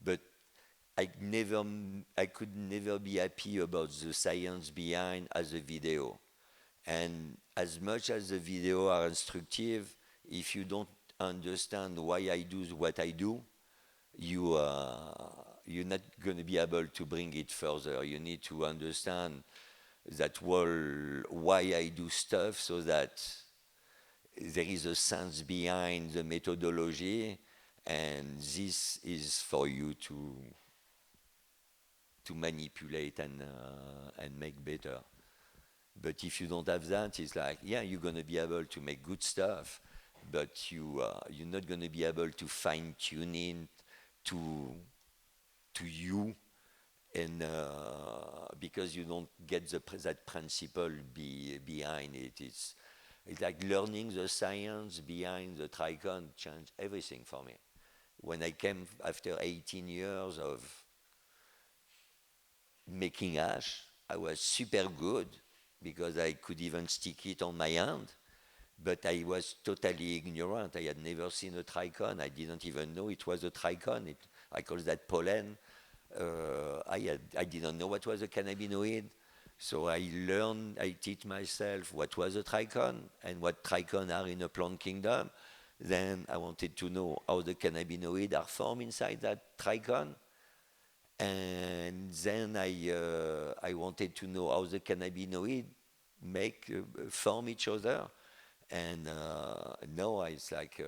But I could never be happy about the science behind as a video. And as much as the video are instructive, if you don't understand why I do what I do, you're not going to be able to bring it further. You need to understand that why I do stuff, so that there is a sense behind the methodology, and this is for you to manipulate and make better. But if you don't have that, it's like, yeah, you're going to be able to make good stuff, but you're not going to be able to fine tune it to you, and because you don't get that principle behind it. It's like learning the science behind the Tricon changed everything for me. When I came after 18 years of making ash, I was super good because I could even stick it on my hand, but I was totally ignorant. I had never seen a Tricon. I didn't even know it was a Tricon. I call that pollen. I didn't know what was a cannabinoid. So I teach myself what was a Tricon and what Tricon are in a plant kingdom. Then I wanted to know how the cannabinoids are formed inside that Tricon. And then I wanted to know how the cannabinoid form each other. And now it's like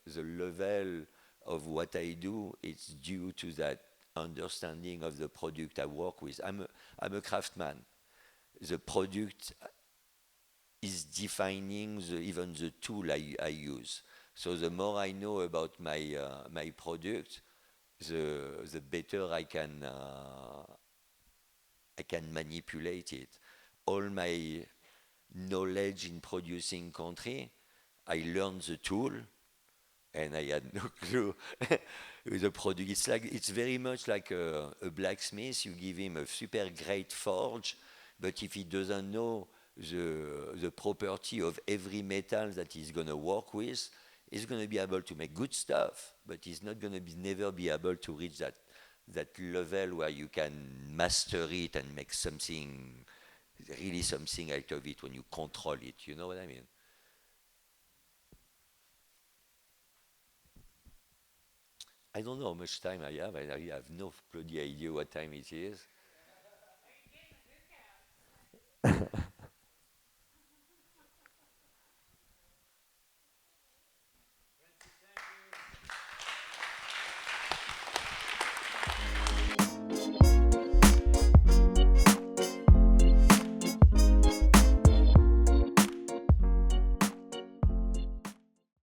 the level of what I do, it's due to that understanding of the product I work with. I'm a craftsman. The product is defining even the tool I use. So the more I know about my product, the better I can manipulate it. All my knowledge in producing country, I learned the tool, and I had no clue with the product. It's very much like a blacksmith. You give him a super great forge, but if he doesn't know the property of every metal that he's going to work with, he's going to be able to make good stuff, but he's not going to never be able to reach that level where you can master it and make something out of it when you control it. You know what I mean? I don't know how much time I have. I have no bloody idea what time it is.